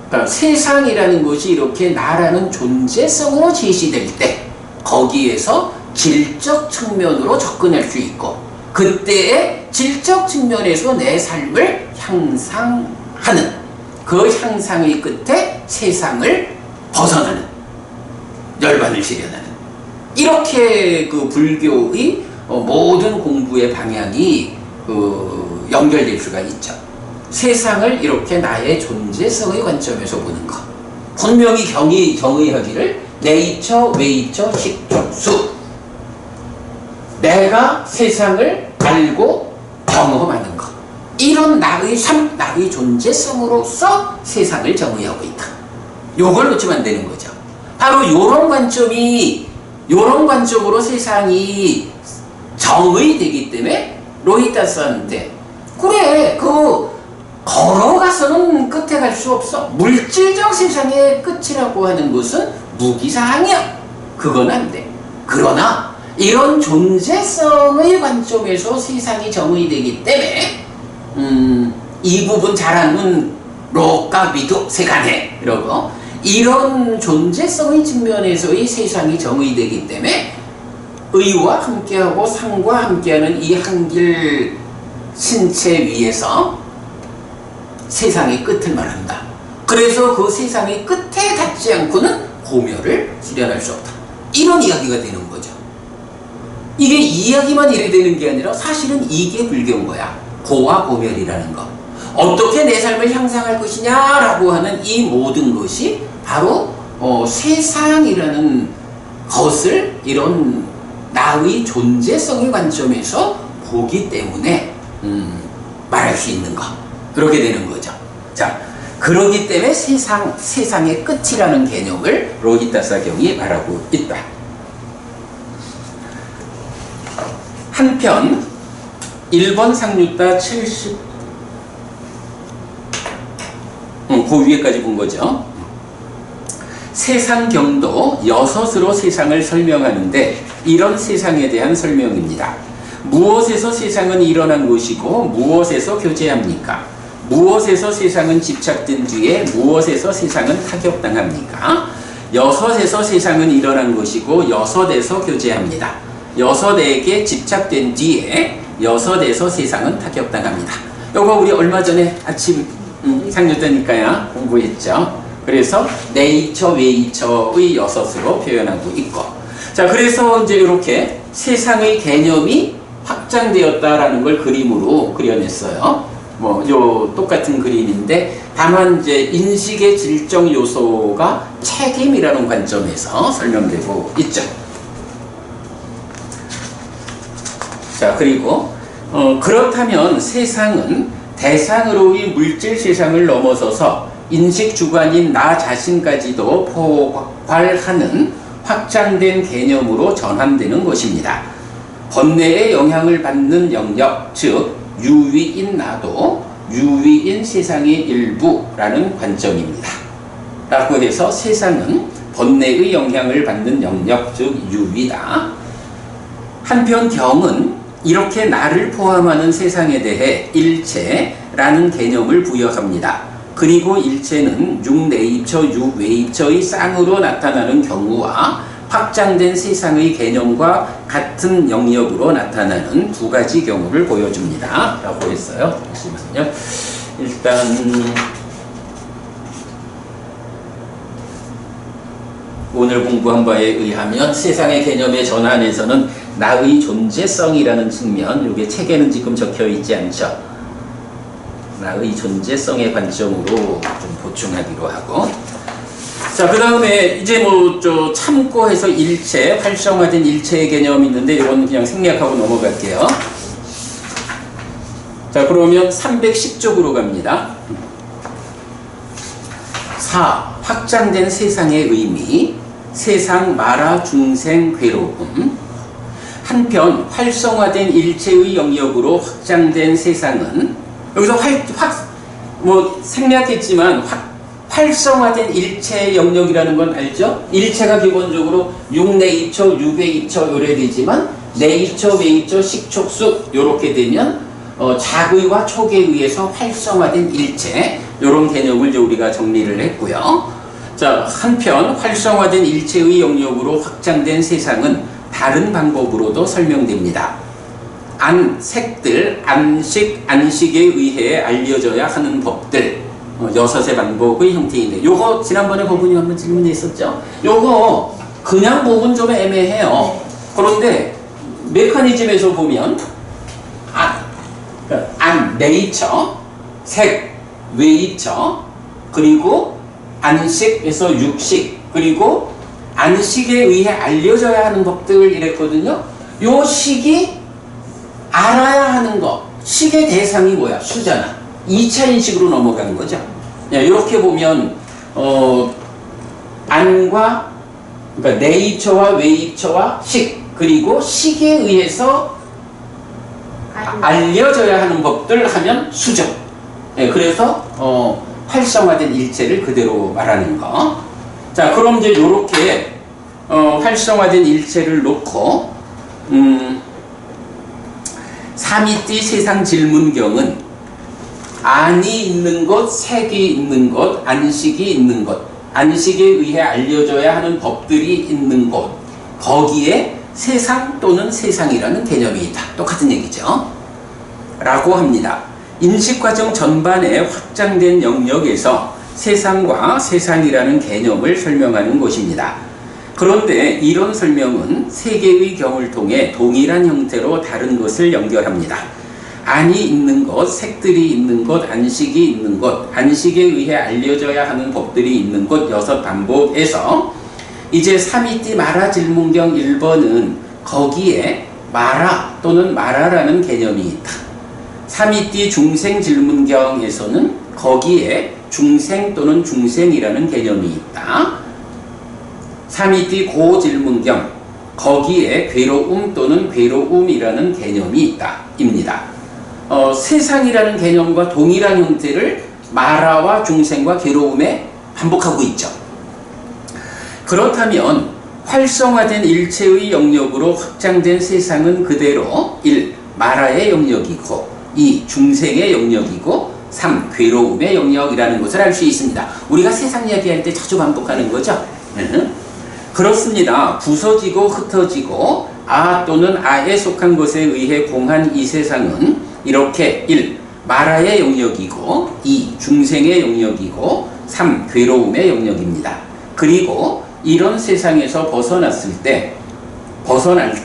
그러니까 세상이라는 것이 이렇게 나라는 존재성으로 제시될 때 거기에서 질적 측면으로 접근할 수 있고, 그때의 질적 측면에서 내 삶을 향상하는, 그 향상의 끝에 세상을 벗어나는, 열반을 실현하는, 이렇게 그 불교의 모든 공부의 방향이 연결될 수가 있죠. 세상을 이렇게 나의 존재성의 관점에서 보는 것. 분명히 정의하기를 네이처, 웨이처, 식초, 수. 내가 세상을 알고 경험하는 것. 이런 나의 삶, 나의 존재성으로서 세상을 정의하고 있다. 요걸 놓치면 안 되는 거죠. 바로 요런 관점으로 세상이 정의되기 때문에 로히타스한테 그래, 걸어가서는 끝에 갈 수 없어. 물질적 세상의 끝이라고 하는 것은 무기사항이야. 그건 안 돼. 그러나 이런 존재성의 관점에서 세상이 정의되기 때문에 이 부분 잘하는 로까 미도 세간해 이러고 이런 존재성의 측면에서의 세상이 정의되기 때문에 의와 함께하고 상과 함께하는 이 한길 신체 위에서 세상의 끝을 말한다. 그래서 그 세상의 끝에 닿지 않고는 고멸을 실현할 수 없다. 이런 이야기가 되는 거죠. 이게 이야기만 이래 되는 게 아니라 사실은 이게 불교인 거야. 고와 고멸이라는 것. 어떻게 내 삶을 향상할 것이냐라고 하는 이 모든 것이 바로 세상이라는 것을 이런 나의 존재성의 관점에서 보기 때문에 말할 수 있는 것. 그렇게 되는 거죠. 자, 그러기 때문에 세상의 끝이라는 개념을 로히타사경이 말하고 있다. 한편 1번 상류타 70 그 위에까지 본 거죠. 세상경도 6으로 세상을 설명하는데 이런 세상에 대한 설명입니다. 무엇에서 세상은 일어난 것이고 무엇에서 교제합니까? 무엇에서 세상은 집착된 뒤에 무엇에서 세상은 타격당합니까? 6에서 세상은 일어난 것이고 6에서 교제합니다. 6에게 집착된 뒤에 6에서 세상은 타격당합니다. 이거 우리 얼마 전에 아침 상류자니까야 공부했죠. 그래서 네이처, 웨이처의 6으로 표현하고 있고, 자, 그래서 이제 이렇게 세상의 개념이 확장되었다라는 걸 그림으로 그려냈어요. 요 똑같은 그림인데 다만 이제 인식의 질적 요소가 책임이라는 관점에서 설명되고 있죠. 자, 그리고 그렇다면 세상은 대상으로의 물질 세상을 넘어서서 인식 주관인 나 자신까지도 포괄하는 확장된 개념으로 전환되는 것입니다. 번뇌의 영향을 받는 영역, 즉 유위인 나도 유위인 세상의 일부라는 관점입니다. 라고 해서 세상은 번뇌의 영향을 받는 영역, 즉 유위다. 한편 경은 이렇게 나를 포함하는 세상에 대해 일체라는 개념을 부여합니다. 그리고 일체는 육내입처, 육외입처의 쌍으로 나타나는 경우와 확장된 세상의 개념과 같은 영역으로 나타나는 두 가지 경우를 보여줍니다. 라고 했어요. 잠시만요. 일단 오늘 공부한 바에 의하면 세상의 개념의 전환에서는 나의 존재성이라는 측면, 이게 책에는 지금 적혀 있지 않죠. 나의 존재성의 관점으로 좀 보충하기로 하고, 자, 그 다음에 이제 참고해서 일체, 활성화된 일체의 개념이 있는데 이건 그냥 생략하고 넘어갈게요. 자, 그러면 310쪽으로 갑니다. 4. 확장된 세상의 의미. 세상 마라 중생 괴로움. 한편 활성화된 일체의 영역으로 확장된 세상은, 여기서 생략했지만 활성화된 일체 영역이라는 건 알죠? 일체가 기본적으로 육내입처, 육외입처 요래 되지만 내입처, 외입처, 식촉수 요렇게 되면 자의와 촉에 의해서 활성화된 일체, 요런 개념을 이제 우리가 정리를 했고요. 자, 한편 활성화된 일체의 영역으로 확장된 세상은 다른 방법으로도 설명됩니다. 색들, 안식에 의해 알려져야 하는 법들, 6의 방법의 형태인데, 요거 지난번에 법은이 한번 질문했었죠. 요거 그냥 보면 좀 애매해요. 그런데 메커니즘에서 보면 네이처, 색, 웨이처, 그리고 안식에서 육식, 그리고 안식에 의해 알려져야 하는 법들 이랬거든요. 요 식이 알아야 하는 거, 식의 대상이 뭐야? 수잖아. 2차 인식으로 넘어가는 거죠. 이렇게 보면 안과, 그러니까 네이처와 웨이처와 식, 그리고 식에 의해서 알려져야 하는 법들 하면 수죠. 그래서 활성화된 일체를 그대로 말하는 거. 자, 그럼 이제 요렇게 활성화된 일체를 놓고 삼위띠 세상 질문경은 안이 있는 것, 색이 있는 것, 안식이 있는 것, 안식에 의해 알려져야 하는 법들이 있는 곳, 거기에 세상 또는 세상이라는 개념이 있다. 똑같은 얘기죠. 라고 합니다. 인식과정 전반에 확장된 영역에서 세상과 세상이라는 개념을 설명하는 것입니다. 그런데 이런 설명은 세 개의 경을 통해 동일한 형태로 다른 것을 연결합니다. 안이 있는 것, 색들이 있는 것, 안식이 있는 것, 안식에 의해 알려져야 하는 법들이 있는 것 6반복에서 이제 삼위띠 마라 질문경 1번은 거기에 마라 또는 마라라는 개념이 있다. 삼위띠 중생 질문경에서는 거기에 중생 또는 중생이라는 개념이 있다. 삼위띠 고질문경, 거기에 괴로움 또는 괴로움이라는 개념이 있다. 입니다. 세상이라는 개념과 동일한 형태를 마라와 중생과 괴로움에 반복하고 있죠. 그렇다면 활성화된 일체의 영역으로 확장된 세상은 그대로 1. 마라의 영역이고 2. 중생의 영역이고 3. 괴로움의 영역이라는 것을 알 수 있습니다. 우리가 세상 이야기할 때 자주 반복하는 거죠. 그렇습니다. 부서지고 흩어지고 아 또는 아에 속한 것에 의해 공한 이 세상은 이렇게 1. 마라의 영역이고 2. 중생의 영역이고 3. 괴로움의 영역입니다. 그리고 이런 세상에서 벗어날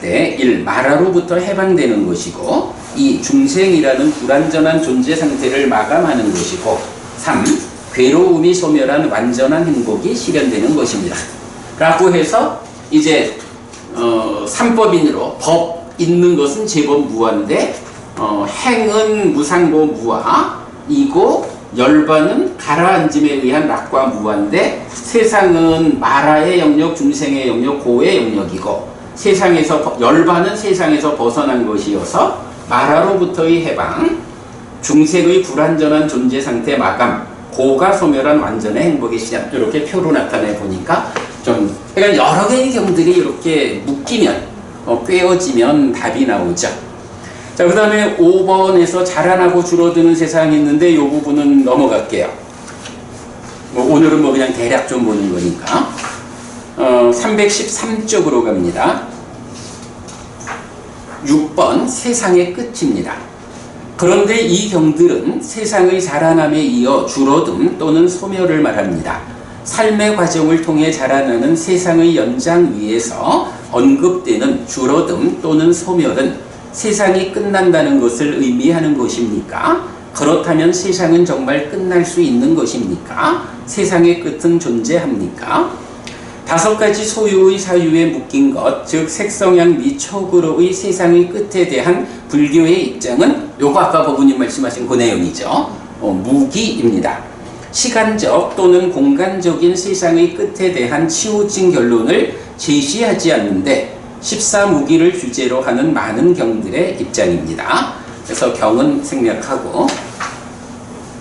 때 1. 마라로부터 해방되는 것이고 2. 중생이라는 불완전한 존재 상태를 마감하는 것이고 3. 괴로움이 소멸한 완전한 행복이 실현되는 것입니다. 라고 해서 이제 삼법인으로 법 있는 것은 제법 무한데 행은 무상고 무아이고 열반은 가라앉음에 의한 낙과 무한데 세상은 마라의 영역, 중생의 영역, 고의 영역이고 열반은 세상에서 벗어난 것이어서 마라로부터의 해방, 중생의 불완전한 존재 상태 마감, 고가 소멸한 완전의 행복의 시작, 이렇게 표로 나타내 보니까 그러니까 여러 개의 경들이 이렇게 묶이면 꿰어지면 답이 나오죠. 자, 그 다음에 5번에서 자라나고 줄어드는 세상이 있는데 이 부분은 넘어갈게요. 오늘은 그냥 대략 좀 보는 거니까 313쪽으로 갑니다. 6번 세상의 끝입니다. 그런데 이 경들은 세상의 자라남에 이어 줄어듦 또는 소멸을 말합니다. 삶의 과정을 통해 자라나는 세상의 연장 위에서 언급되는 줄어듦 또는 소멸은 세상이 끝난다는 것을 의미하는 것입니까? 그렇다면 세상은 정말 끝날 수 있는 것입니까? 세상의 끝은 존재합니까? 5가지 소유의 사유에 묶인 것, 즉 색성향 및 촉으로의 세상의 끝에 대한 불교의 입장은 요거 아까 법부님 말씀하신 그 내용이죠. 무기입니다. 시간적 또는 공간적인 세상의 끝에 대한 치우친 결론을 제시하지 않는데 14무기를 주제로 하는 많은 경들의 입장입니다. 그래서 경은 생략하고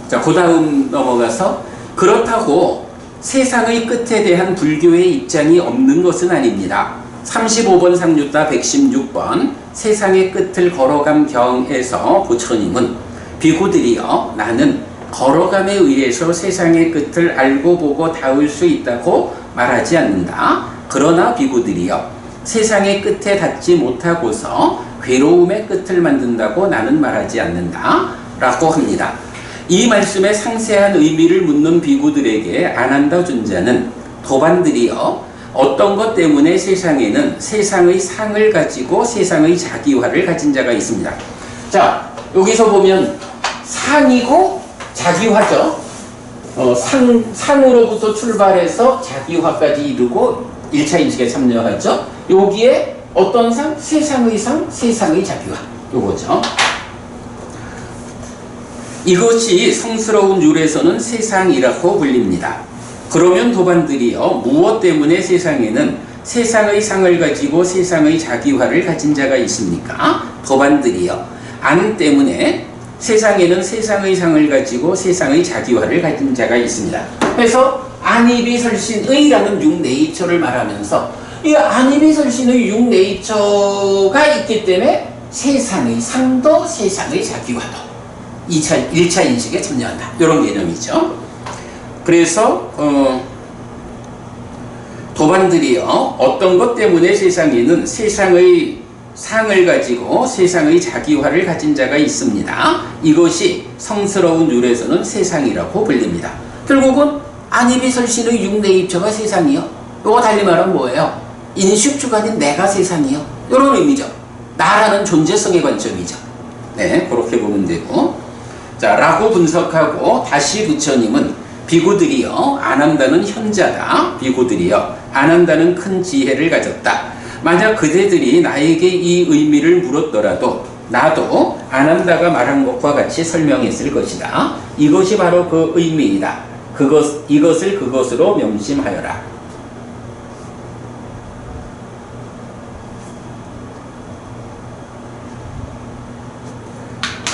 자, 그 다음 넘어가서 그렇다고 세상의 끝에 대한 불교의 입장이 없는 것은 아닙니다. 35번 상류따 116번 세상의 끝을 걸어간 경에서 부처님은 비구들이여 나는 걸어감에 의해서 세상의 끝을 알고 보고 닿을 수 있다고 말하지 않는다. 그러나 비구들이여 세상의 끝에 닿지 못하고서 괴로움의 끝을 만든다고 나는 말하지 않는다. 라고 합니다. 이 말씀의 상세한 의미를 묻는 비구들에게 아난다 존자는 도반들이여 어떤 것 때문에 세상에는 세상의 상을 가지고 세상의 자기화를 가진 자가 있습니다. 자, 여기서 보면 상이고 자기화죠. 상으로부터 출발해서 자기화까지 이루고 1차 인식에 참여하죠. 여기에 어떤 상? 세상의 상, 세상의 자기화. 요거죠. 이것이 성스러운 율에서는 세상이라고 불립니다. 그러면 도반들이요, 무엇 때문에 세상에는 세상의 상을 가지고 세상의 자기화를 가진 자가 있습니까? 도반들이요, 안 때문에 세상에는 세상의 상을 가지고 세상의 자기화를 가진 자가 있습니다. 그래서 안이비설신의라는 6네이처를 말하면서 이 안이비설신의 6네이처가 있기 때문에 세상의 상도 세상의 자기화도 1차 인식에 참여한다. 이런 개념이죠. 그래서 도반들이요, 어떤 것 때문에 세상에는 세상의 상을 가지고 세상의 자기화를 가진 자가 있습니다. 이것이 성스러운 율에서는 세상이라고 불립니다. 결국은 안이비설신의 6네이처가 세상이요. 이거 달리 말하면 뭐예요? 인식주관인 내가 세상이요. 이런 의미죠. 나라는 존재성의 관점이죠. 네, 그렇게 보면 되고. 자, 라고 분석하고 다시 부처님은 비구들이요, 안 한다는 현자다. 비구들이요, 안 한다는 큰 지혜를 가졌다. 만약 그대들이 나에게 이 의미를 물었더라도 나도 안 한다가 말한 것과 같이 설명했을 것이다. 이것이 바로 그 의미이다. 이것을 그것으로 명심하여라.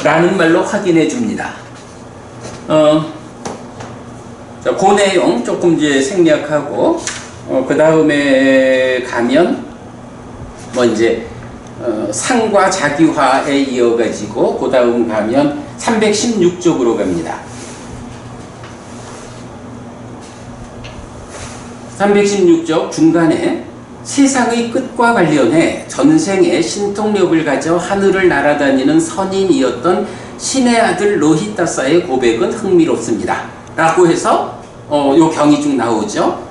라는 말로 확인해 줍니다. 자, 그 내용 조금 이제 생략하고, 그 다음에 가면, 상과 자기화에 이어가지고, 그 다음 가면 316쪽으로 갑니다. 316쪽 중간에 세상의 끝과 관련해 전생에 신통력을 가져 하늘을 날아다니는 선인이었던 신의 아들 로히타사의 고백은 흥미롭습니다. 라고 해서 요 경이 쭉 나오죠.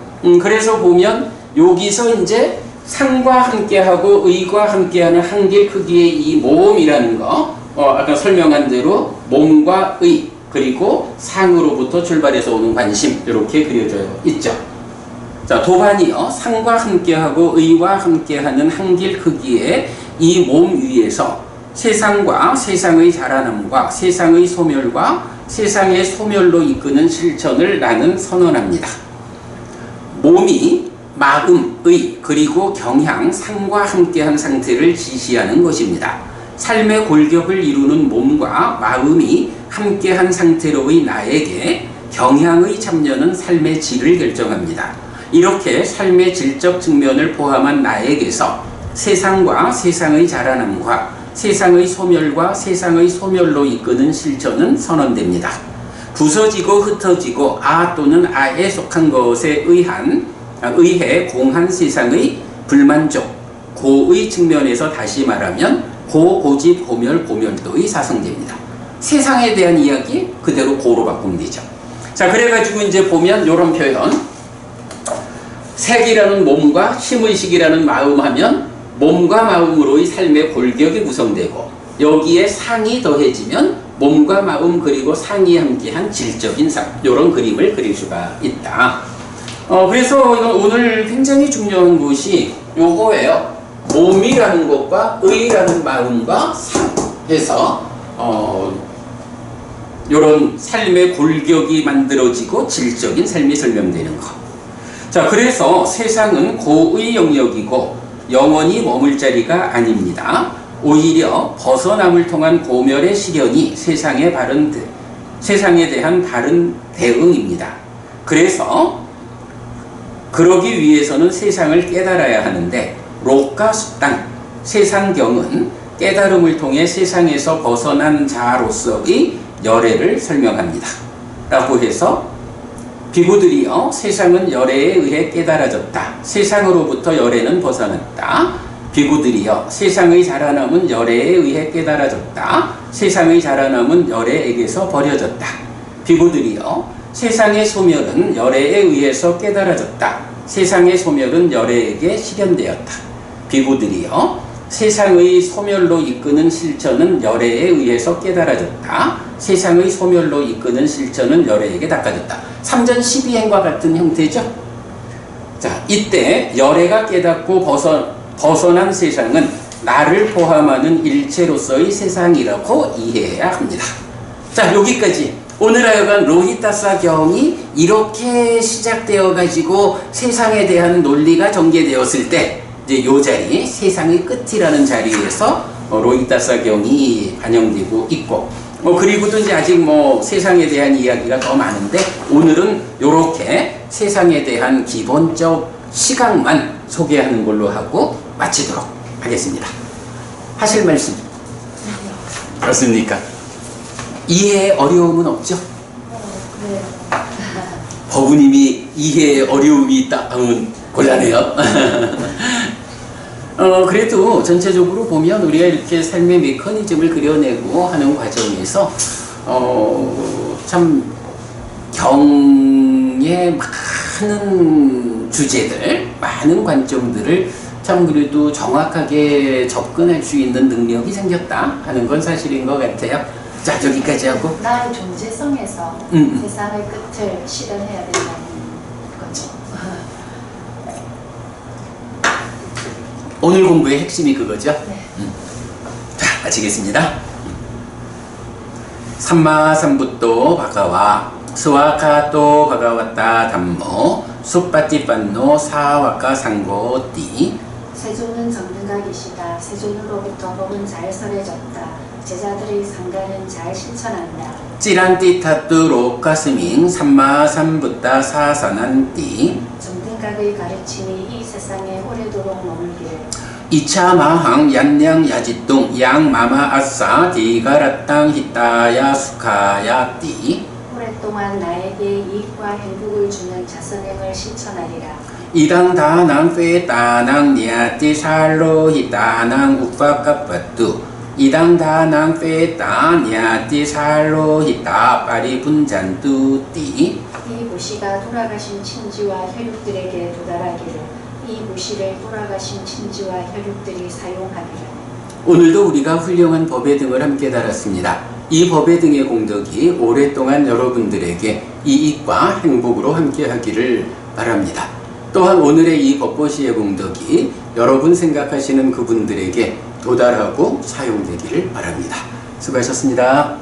그래서 보면 여기서 이제 상과 함께하고 의과 함께하는 한길 크기의 이 몸이라는 거, 아까 설명한 대로 몸과 의, 그리고 상으로부터 출발해서 오는 관심, 이렇게 그려져 있죠. 자, 도반이요, 상과 함께하고 의와 함께하는 한길 크기의 이 몸 위에서 세상과 세상의 자라남과 세상의 소멸과 세상의 소멸로 이끄는 실천을 나는 선언합니다. 몸이 마음, 의, 그리고 경향, 상과 함께한 상태를 지시하는 것입니다. 삶의 골격을 이루는 몸과 마음이 함께한 상태로의 나에게 경향의 참여는 삶의 질을 결정합니다. 이렇게 삶의 질적 측면을 포함한 나에게서 세상과 세상의 자라남과 세상의 소멸과 세상의 소멸로 이끄는 실천은 선언됩니다. 부서지고 흩어지고 아 또는 아에 속한 것에 의해 공한 세상의 불만족, 고의 측면에서 다시 말하면 고집, 고멸도의 사성제입니다. 세상에 대한 이야기 그대로 고로 바꾸면 되죠. 자, 그래가지고 이제 보면 이런 표현, 색이라는 몸과 힘의식이라는 마음 하면 몸과 마음으로의 삶의 골격이 구성되고 여기에 상이 더해지면 몸과 마음 그리고 상이 함께한 질적인 상, 이런 그림을 그릴 수가 있다. 그래서 오늘 굉장히 중요한 것이 요거예요. 몸이라는 것과 의라는 마음과 상 해서 요런 삶의 골격이 만들어지고 질적인 삶이 설명되는 것. 자, 그래서 세상은 고의 영역이고 영원히 머물 자리가 아닙니다. 오히려 벗어남을 통한 고멸의 시련이 세상에 대한 바른 대응입니다. 그래서 그러기 위해서는 세상을 깨달아야 하는데 록가 숙당, 세상경은 깨달음을 통해 세상에서 벗어난 자로서의 열애를 설명합니다. 라고 해서 비구들이요, 세상은 열애에 의해 깨달아졌다. 세상으로부터 열애는 벗어났다. 비구들이요, 세상의 자라남은 열애에 의해 깨달아졌다. 세상의 자라남은 열애에게서 버려졌다. 비구들이요, 세상의 소멸은 열애에 의해서 깨달아졌다. 세상의 소멸은 열애에게 실현되었다. 비구들이여 세상의 소멸로 이끄는 실천은 열애에 의해서 깨달아졌다. 세상의 소멸로 이끄는 실천은 열애에게 닦아졌다. 3전 12행과 같은 형태죠. 자, 이때 열애가 깨닫고 벗어난 세상은 나를 포함하는 일체로서의 세상이라고 이해해야 합니다. 자, 여기까지 오늘 하여간 로히타사 경이 이렇게 시작되어 가지고 세상에 대한 논리가 전개되었을 때 이제 요 자리, 세상의 끝이라는 자리에서 로히타사 경이 반영되고 있고, 그리고도 이제 아직 세상에 대한 이야기가 더 많은데 오늘은 요렇게 세상에 대한 기본적 시각만 소개하는 걸로 하고 마치도록 하겠습니다. 하실 말씀 그렇습니까? 이해에 어려움은 없죠? 네. 법우님이 이해에 어려움이 있다 하면 곤란해요. 그래도 전체적으로 보면 우리가 이렇게 삶의 메커니즘을 그려내고 하는 과정에서 참 경의 많은 주제들, 많은 관점들을 참 그래도 정확하게 접근할 수 있는 능력이 생겼다 하는 건 사실인 것 같아요. 자, 여기까지 하고 나의 존재성에서 세상의 끝을 실현해야 된다는 거죠. 오늘 공부의 핵심이 그거죠? 네. 자, 마치겠습니다. 삼마삼부토 바가와 스와카토 바가와타 담모 수파티판노 사와카 상고띠. 세존은 정등각이시다. 세존으로부터 법은 잘 설해졌다. 제자들의 상가는 잘 실천한다. 찌란띠타뚜 로카스밍 삼마삼부타 사사난띠. 정등각의 가르침이 이 세상에 오래도록 머물기를. 이차마항 얀냥 야지뚱 양마마 아싸 디가라땅 히타야 수카야띠. 오랫동안 나에게 이익과 행복을 주는 자선행을 실천하리라. 이당다낭 페따낭 니아띠 살로 히타낭 우파카빠뚜. 이당다낭 페따 니아띠 살로 히타 파리분잔뚜띠. 이 무시가 돌아가신 친지와 혈육들에게 도달하기를. 이 무시를 돌아가신 친지와 혈육들이 사용하리라. 오늘도 우리가 훌륭한 법의 등을 함께 달았습니다. 이 법의 등의 공덕이 오랫동안 여러분들에게 이익과 행복으로 함께 하기를 바랍니다. 또한 오늘의 이 법보시의 공덕이 여러분 생각하시는 그분들에게 도달하고 사용되기를 바랍니다. 수고하셨습니다.